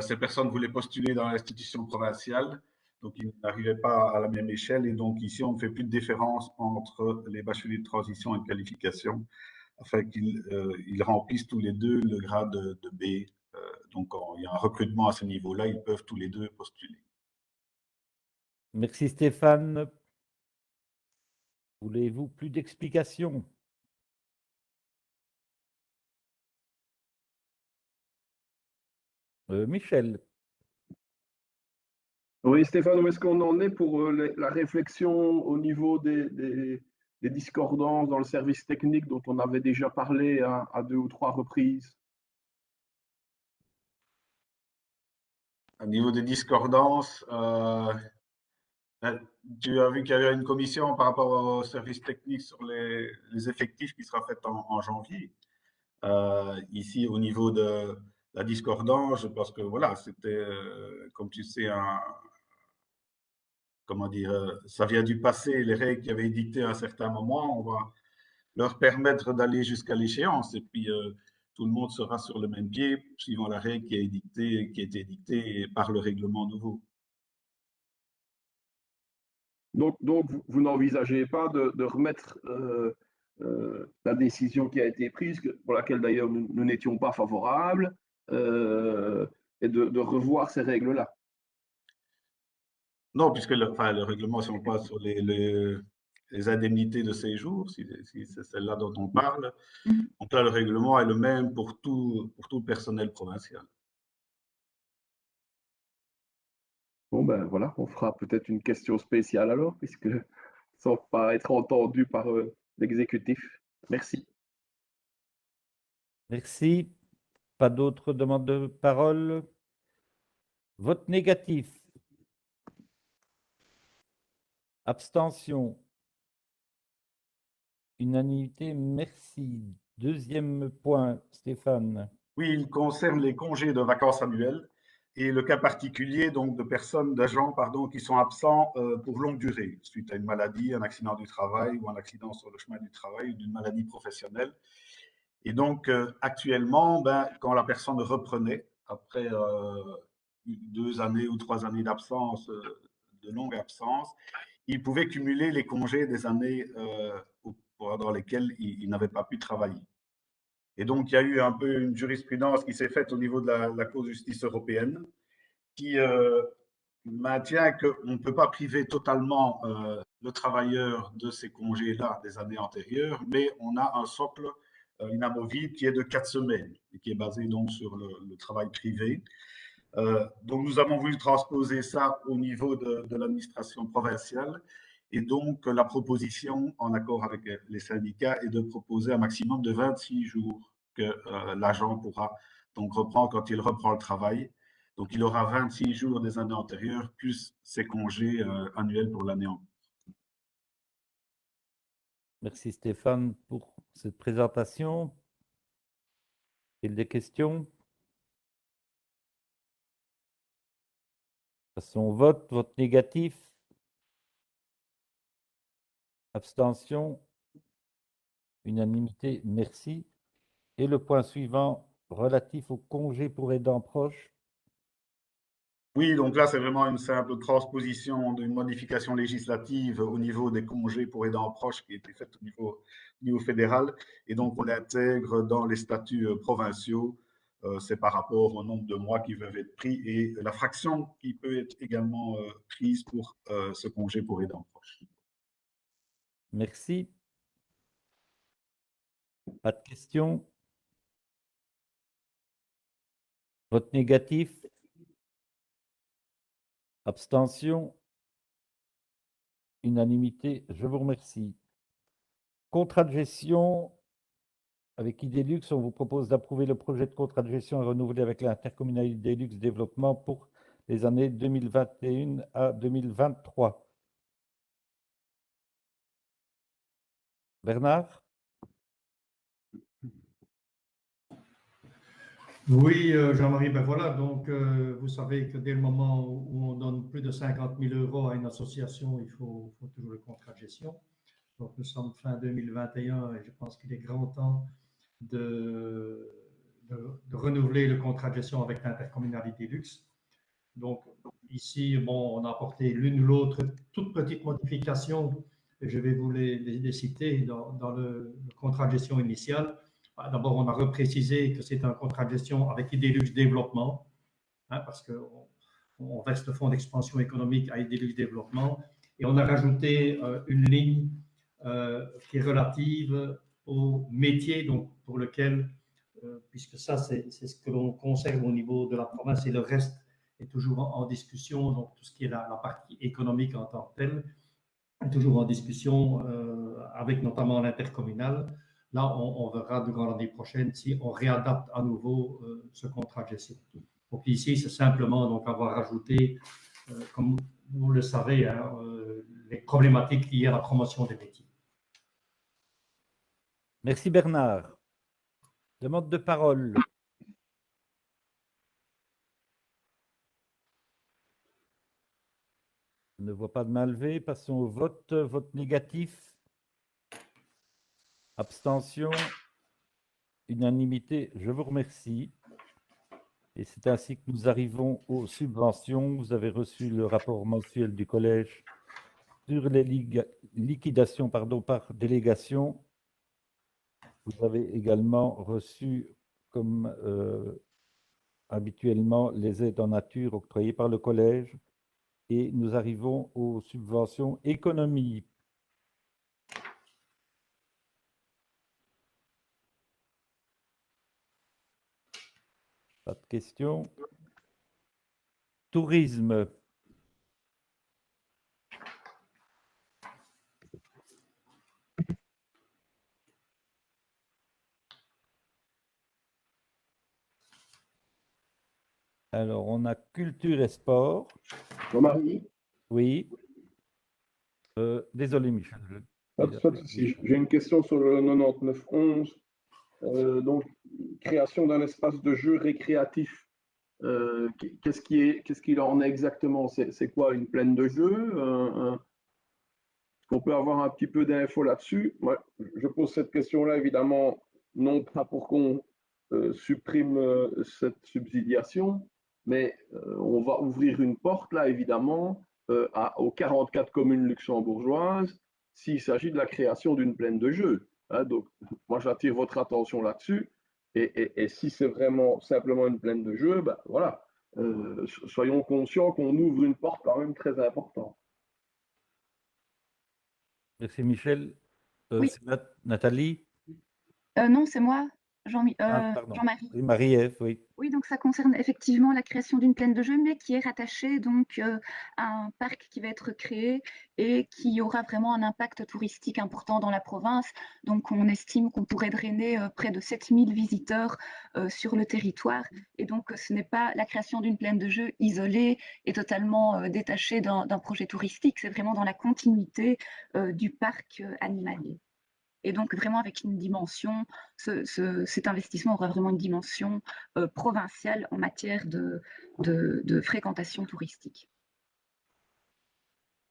ces personnes voulaient postuler dans l'institution provinciale. Donc, ils n'arrivaient pas à la même échelle. Et donc, ici, on ne fait plus de différence entre les bacheliers de transition et de qualification, afin qu'ils remplissent tous les deux le grade de B. Donc, il y a un recrutement à ce niveau-là. Ils peuvent tous les deux postuler. Merci Stéphane. Voulez-vous plus d'explications? Michel. Oui, Stéphane, où est-ce qu'on en est pour la réflexion au niveau des discordances dans le service technique dont on avait déjà parlé à 2 ou 3 reprises? Au niveau des discordances, tu as vu qu'il y avait une commission par rapport au service technique sur les effectifs qui sera faite en janvier. Ici, au niveau de la discordance, je pense que voilà, c'était, comme tu sais, comment dire, ça vient du passé, les règles qui avaient édictées à un certain moment, on va leur permettre d'aller jusqu'à l'échéance et puis tout le monde sera sur le même pied suivant la règle qui a été édictée par le règlement nouveau. Donc vous n'envisagez pas de remettre la décision qui a été prise, pour laquelle d'ailleurs nous n'étions pas favorables, et de revoir ces règles-là? Non, puisque le règlement, si on passe sur les indemnités de séjour, si c'est celle-là dont on parle, donc là, le règlement est le même pour tout le personnel provincial. Bon, ben voilà, on fera peut-être une question spéciale alors, puisque sans pas être entendu par l'exécutif. Merci. Merci. Pas d'autres demandes de parole? Vote négatif. Abstention. Unanimité, merci. Deuxième point, Stéphane. Oui, il concerne les congés de vacances annuelles et le cas particulier donc de personnes, d'agents, pardon, qui sont absents pour longue durée, suite à une maladie, un accident du travail ou un accident sur le chemin du travail ou d'une maladie professionnelle. Et donc, actuellement, ben, quand la personne reprenait, après 2 années ou 3 années d'absence, de longue absence, il pouvait cumuler les congés des années pendant lesquelles il n'avait pas pu travailler. Et donc, il y a eu un peu une jurisprudence qui s'est faite au niveau de la Cour de justice européenne qui maintient qu'on ne peut pas priver totalement le travailleur de ces congés-là des années antérieures, mais on a un socle inamovible qui est de 4 semaines et qui est basé donc sur le travail privé. Donc, nous avons voulu transposer ça au niveau de l'administration provinciale. Et donc, la proposition, en accord avec les syndicats, est de proposer un maximum de 26 jours que l'agent pourra donc reprendre quand il reprend le travail. Donc, il aura 26 jours des années antérieures, plus ses congés annuels pour l'année en cours. Merci Stéphane pour cette présentation. Et des questions? Passons au vote. Vote négatif. Abstention. Unanimité, merci. Et le point suivant, relatif au congé pour aidants proches. Oui, donc là, c'est vraiment une simple transposition d'une modification législative au niveau des congés pour aidants proches qui a été faite au niveau fédéral. Et donc, on l'intègre dans les statuts provinciaux. C'est par rapport au nombre de mois qui peuvent être pris et la fraction qui peut être également prise pour ce congé pour aidants proches. Merci. Pas de questions? Vote négatif? Abstention? Unanimité, je vous remercie. Contrat de gestion avec Idelux, on vous propose d'approuver le projet de contrat de gestion à renouveler avec l'intercommunalité Idelux Développement pour les années 2021 à 2023. Bernard? Oui, Jean-Marie, ben voilà, donc vous savez que dès le moment où on donne plus de 50 000 € à une association, il faut toujours le contrat de gestion. Donc nous sommes fin 2021 et je pense qu'il est grand temps de renouveler le contrat de gestion avec l'intercommunalité Luxe. Donc ici, bon, on a apporté l'une ou l'autre toute petite modification, et je vais vous les citer dans le contrat de gestion initial. D'abord, on a reprécisé que c'est un contrat de gestion avec Idelux Développement, hein, parce qu'on verse le fonds d'expansion économique à Idelux Développement, et on a rajouté une ligne qui est relative au métier donc, pour lequel, puisque ça, c'est ce que l'on conserve au niveau de la province et le reste est toujours en discussion, donc tout ce qui est la partie économique en tant que telle est toujours en discussion avec notamment l'intercommunal. Là, on verra durant l'année prochaine si on réadapte à nouveau ce contrat de gestion. Donc ici, c'est simplement donc avoir ajouté, comme vous le savez, hein, les problématiques liées à la promotion des métiers. Merci Bernard. Demande de parole. Je ne vois pas de main levée. Passons au vote. Vote négatif. Abstention. Unanimité. Je vous remercie. Et c'est ainsi que nous arrivons aux subventions. Vous avez reçu le rapport mensuel du collège sur les liquidations par délégation. Vous avez également reçu, comme habituellement, les aides en nature octroyées par le collège. Et nous arrivons aux subventions économie. Pas de questions. Tourisme. Alors, on a culture et sport. Jean-Marie? Oui. Désolé, Michel. Pas de souci. J'ai une question sur le 9911. Donc, création d'un espace de jeu récréatif. Qu'est-ce qu'il en est exactement? C'est quoi, une plaine de jeu? Est-ce qu'on peut avoir un petit peu d'infos là-dessus? Moi, je pose cette question-là, évidemment, non pas pour qu'on supprime cette subsidiation, mais on va ouvrir une porte, là, évidemment, aux 44 communes luxembourgeoises s'il s'agit de la création d'une plaine de jeu. Hein, donc, moi, j'attire votre attention là-dessus. Et si c'est vraiment simplement une plaine de jeu, ben voilà, soyons conscients qu'on ouvre une porte quand même très importante. Merci, Michel. Oui. Nathalie? Non, c'est moi, Pardon. Jean-Marie. Oui, Marie-Ève, oui. Oui, donc ça concerne effectivement la création d'une plaine de jeu, mais qui est rattachée donc à un parc qui va être créé et qui aura vraiment un impact touristique important dans la province. Donc on estime qu'on pourrait drainer près de 7000 visiteurs sur le territoire. Et donc ce n'est pas la création d'une plaine de jeu isolée et totalement détachée d'un projet touristique, c'est vraiment dans la continuité du parc animalier. Et donc, vraiment, avec une dimension, cet investissement aura vraiment une dimension provinciale en matière de fréquentation touristique.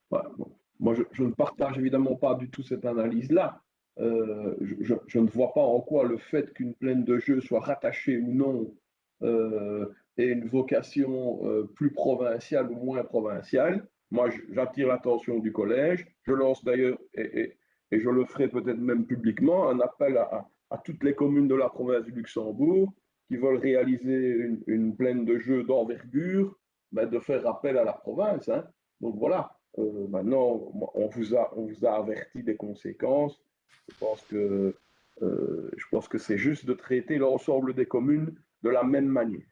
Ouais, bon. Moi, je ne partage évidemment pas du tout cette analyse-là. Je ne vois pas en quoi le fait qu'une plaine de jeu soit rattachée ou non ait une vocation plus provinciale ou moins provinciale. Moi, j'attire l'attention du collège. Je lance d'ailleurs, et je le ferai peut-être même publiquement, un appel à toutes les communes de la province du Luxembourg qui veulent réaliser une plaine de jeu d'envergure, ben, de faire appel à la province. Hein. Donc voilà, maintenant, on vous a averti des conséquences. Je pense que c'est juste de traiter l'ensemble des communes de la même manière.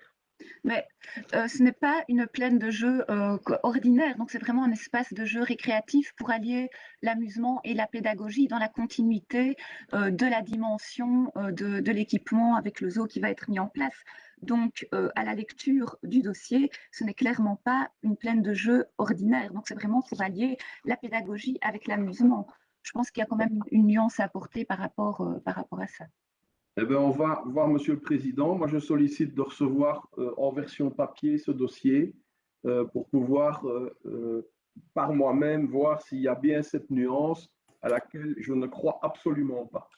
Mais ce n'est pas une plaine de jeu ordinaire, donc c'est vraiment un espace de jeu récréatif pour allier l'amusement et la pédagogie dans la continuité de la dimension de l'équipement avec le zoo qui va être mis en place. Donc, à la lecture du dossier, ce n'est clairement pas une plaine de jeu ordinaire, donc c'est vraiment pour allier la pédagogie avec l'amusement. Je pense qu'il y a quand même une nuance à apporter par rapport à ça. Eh bien, on va voir, Monsieur le Président. Moi, je sollicite de recevoir en version papier ce dossier pour pouvoir, par moi-même, voir s'il y a bien cette nuance à laquelle je ne crois absolument pas.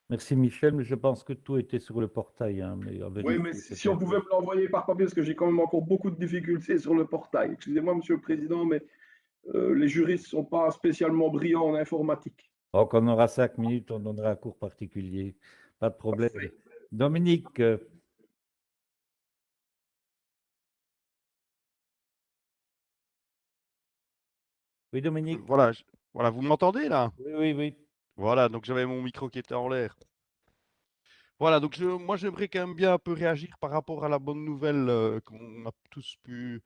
Merci, Michel, mais je pense que tout était sur le portail. Hein, oui, mais si on pouvait me l'envoyer par papier, parce que j'ai quand même encore beaucoup de difficultés sur le portail. Excusez-moi, Monsieur le Président, mais les juristes ne sont pas spécialement brillants en informatique. Oh, quand on aura 5 minutes, on donnera un cours particulier. Pas de problème. Dominique. Oui, Dominique. Voilà, vous m'entendez là? Oui. Voilà, donc j'avais mon micro qui était en l'air. Voilà, donc moi j'aimerais quand même bien un peu réagir par rapport à la bonne nouvelle qu'on a tous pu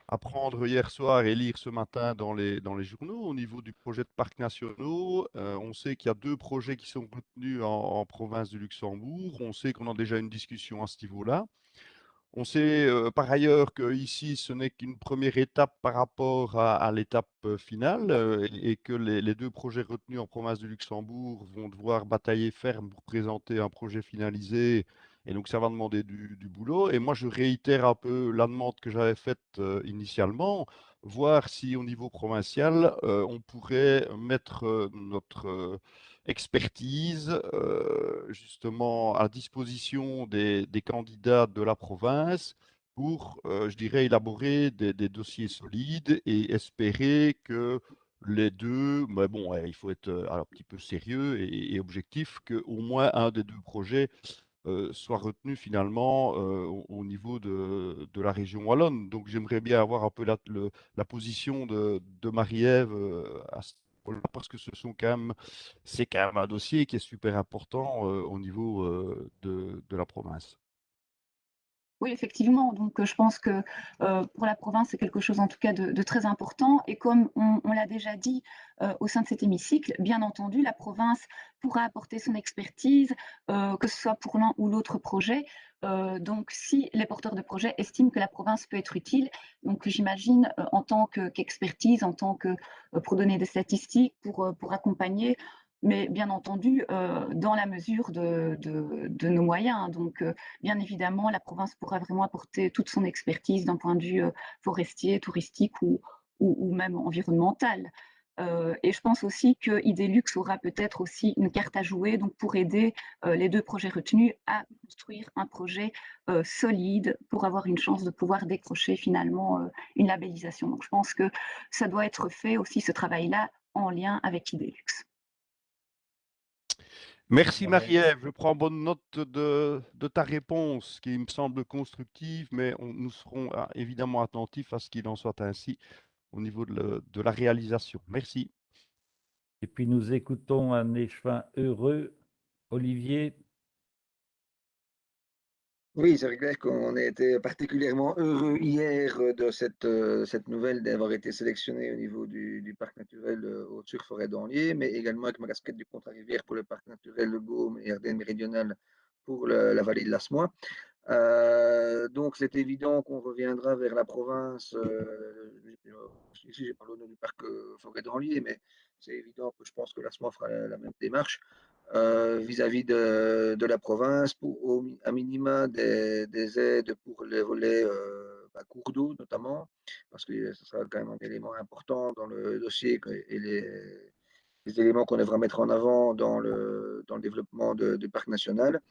apprendre hier soir et lire ce matin dans les journaux au niveau du projet de parcs nationaux. On sait qu'il y a 2 projets qui sont retenus en province du Luxembourg. On sait qu'on a déjà une discussion à ce niveau-là. On sait par ailleurs que ici, ce n'est qu'une première étape par rapport à l'étape finale et que les 2 projets retenus en province du Luxembourg vont devoir batailler ferme pour présenter un projet finalisé. Et donc, ça va demander du boulot. Et moi, je réitère un peu la demande que j'avais faite initialement, voir si au niveau provincial, on pourrait mettre notre expertise justement à disposition des candidats de la province pour, je dirais, élaborer des dossiers solides et espérer que les deux, mais bon, il faut être un petit peu sérieux et objectif, qu'au moins un des 2 projets soit retenu finalement au niveau de la région wallonne. Donc j'aimerais bien avoir un peu la position de Marie-Ève à ce niveau-là, parce que c'est quand même un dossier qui est super important au niveau de la province. Oui, effectivement. Donc, je pense que pour la province, c'est quelque chose en tout cas de très important. Et comme on l'a déjà dit au sein de cet hémicycle, bien entendu, la province pourra apporter son expertise, que ce soit pour l'un ou l'autre projet. Donc, si les porteurs de projets estiment que la province peut être utile, donc j'imagine en tant qu'expertise, en tant que pour donner des statistiques, pour accompagner, mais bien entendu dans la mesure de nos moyens. Donc, bien évidemment, la province pourra vraiment apporter toute son expertise d'un point de vue forestier, touristique ou même environnemental. Et je pense aussi que Idelux aura peut-être aussi une carte à jouer donc pour aider les 2 projets retenus à construire un projet solide pour avoir une chance de pouvoir décrocher finalement une labellisation. Donc je pense que ça doit être fait aussi ce travail-là en lien avec Idelux. Merci Voilà. Marie-Ève, je prends bonne note de ta réponse qui me semble constructive, mais nous serons évidemment attentifs à ce qu'il en soit ainsi au niveau de la réalisation. Merci. Et puis nous écoutons un échevin heureux, Olivier. Oui, c'est clair qu'on a été particulièrement heureux hier de cette nouvelle d'avoir été sélectionné au niveau du parc naturel Haute-sur-Forêt d'Anlier, mais également avec ma casquette du Contre-Rivière pour le parc naturel de Gaume et Ardennes méridionale pour la vallée de l'Asmois. Donc c'est évident qu'on reviendra vers la province. Ici, j'ai parlé au nom du parc Forêt d'Anlier, mais c'est évident que je pense que l'Asmois fera la même démarche vis-à-vis de la province pour à minima des aides pour les relais cours d'eau notamment, parce que ce sera quand même un élément important dans le dossier et les éléments qu'on devra mettre en avant dans le développement du parc national.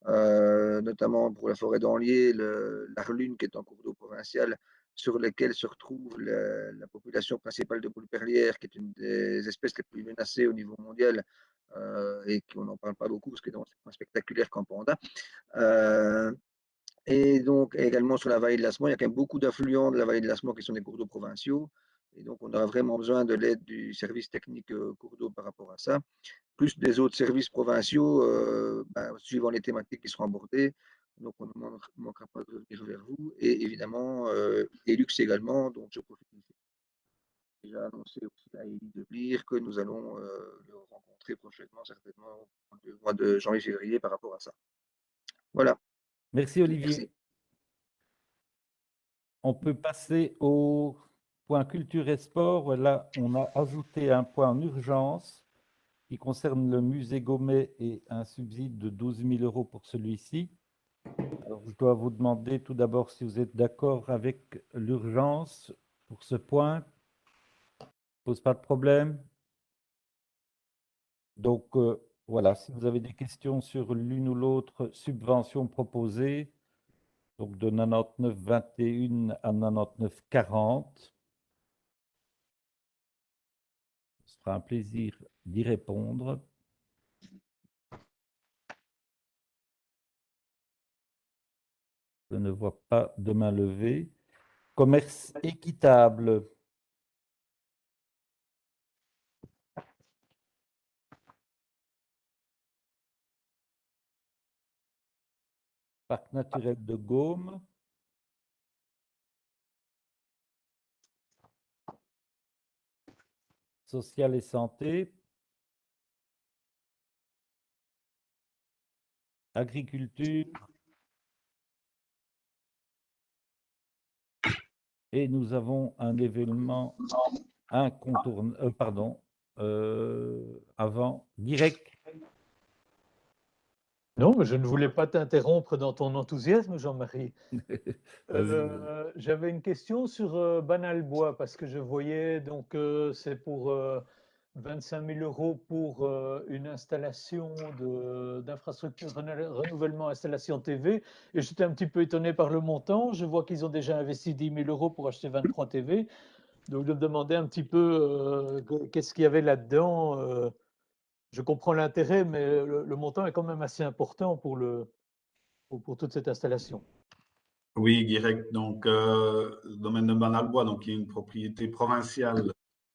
Notamment pour la forêt d'Anlier, l'Arlune qui est en cours d'eau provinciale, sur lequel se retrouve la population principale de poules perlières, qui est une des espèces les plus menacées au niveau mondial et qu'on n'en parle pas beaucoup parce que c'est moins spectaculaire qu'en panda. Et donc également sur la vallée de l'Asmois, il y a quand même beaucoup d'affluents de la vallée de l'Asmois qui sont des cours d'eau provinciaux. Et donc on aura vraiment besoin de l'aide du service technique cours d'eau par rapport à ça, plus des autres services provinciaux suivant les thématiques qui seront abordées. Donc on ne manquera pas de revenir vers vous. Et évidemment, Elux également, donc je profite déjà annoncé aussi à Élie de Blire que nous allons le rencontrer prochainement, certainement au mois de janvier-février par rapport à ça. Voilà. Merci Olivier. Merci. On peut passer au point culture et sport. Là, on a ajouté un point en urgence qui concerne le musée Gaumet et un subside de 12 000 € pour celui-ci. Alors, je dois vous demander tout d'abord si vous êtes d'accord avec l'urgence pour ce point. Pose pas de problème. Donc, voilà, si vous avez des questions sur l'une ou l'autre subvention proposée, donc de 99,21 à 99,40, ce sera un plaisir d'y répondre. Je ne vois pas de main levée. Commerce équitable. Parc naturel de Gaume. Social et santé. Agriculture. Et nous avons un événement incontournable, avant, direct. Non, mais je ne voulais pas t'interrompre dans ton enthousiasme, Jean-Marie. J'avais une question sur Banalbois, parce que je voyais, donc c'est pour 25 000 € pour une installation d'infrastructure renouvellement installation TV. Et j'étais un petit peu étonné par le montant. Je vois qu'ils ont déjà investi 10 000 € pour acheter 23 TV. Donc je me demandais un petit peu qu'est-ce qu'il y avait là-dedans. Je comprends l'intérêt, mais le montant est quand même assez important pour toute cette installation. Oui, direct. Donc, le domaine de Banalbois, donc, qui est une propriété provinciale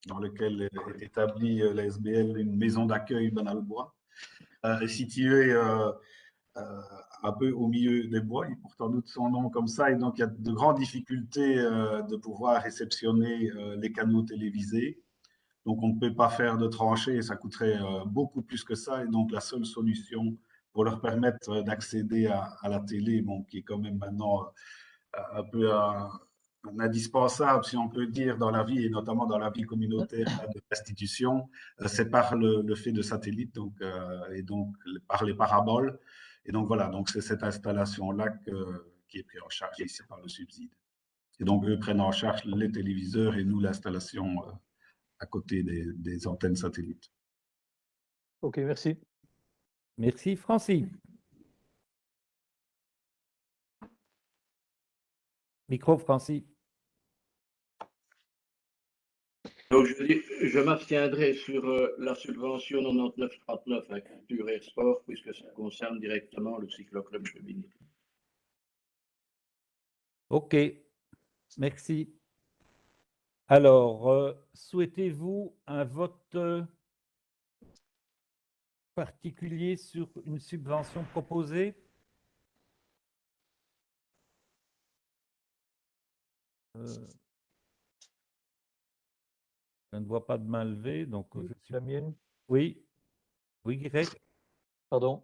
dans laquelle est établie la SBL, une maison d'accueil Banalbois, est située un peu au milieu des bois. Il porte en doute son nom comme ça. Et donc, il y a de grandes difficultés de pouvoir réceptionner les canaux télévisés. Donc, on ne peut pas faire de tranchées, ça coûterait beaucoup plus que ça. Et donc, la seule solution pour leur permettre d'accéder à la télé, bon, qui est quand même maintenant un peu un indispensable, si on peut dire, dans la vie, et notamment dans la vie communautaire de l'institution, c'est par le fait de satellites, donc, et donc par les paraboles. Et donc, voilà, donc c'est cette installation-là qui est prise en charge ici par le subside. Et donc, eux prennent en charge les téléviseurs et nous, l'installation à côté des antennes satellites. Ok, merci. Merci, Francis. Micro, Francis. Donc, je m'abstiendrai sur la subvention 9939 à culture et sport, puisque ça concerne directement le cycloclub Chevigny. OK, merci. Alors, souhaitez-vous un vote particulier sur une subvention proposée? Je ne vois pas de main levée, donc je suis... La mienne? Oui, oui, Greg. Pardon.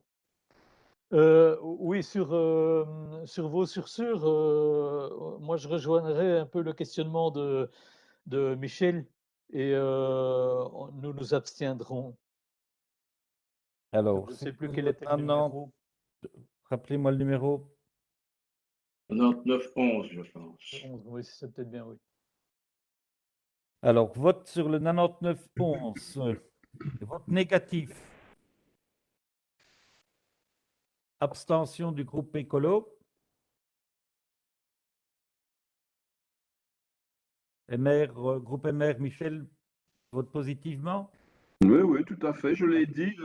Oui, sur vos sursures, moi je rejoindrai un peu le questionnement de Michel et nous nous abstiendrons. Alors, je ne sais plus quel était le numéro. Rappelez-moi le numéro. 9911, je pense. 11, oui, c'est peut-être bien, oui. Alors, vote sur le 9911. Vote négatif. Abstention du groupe écolo. Groupe MR, Michel, vote positivement? Oui, oui, tout à fait. Je l'ai dit,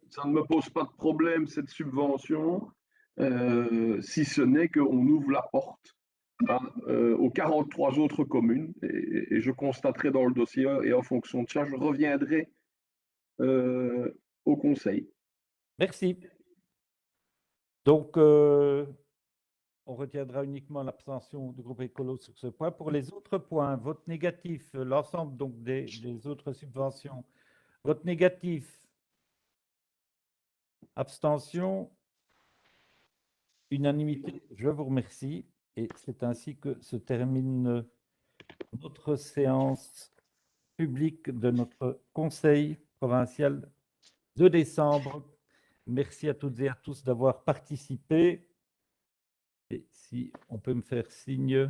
ça ne me pose pas de problème, cette subvention, si ce n'est qu'on ouvre la porte aux 43 autres communes. Et je constaterai dans le dossier, et en fonction de ça, je reviendrai au Conseil. Merci. Donc, on retiendra uniquement l'abstention du groupe écolo sur ce point. Pour les autres points, vote négatif, l'ensemble donc des autres subventions. Vote négatif, abstention, unanimité. Je vous remercie. Et c'est ainsi que se termine notre séance publique de notre Conseil provincial de décembre. Merci à toutes et à tous d'avoir participé. Et si on peut me faire signe.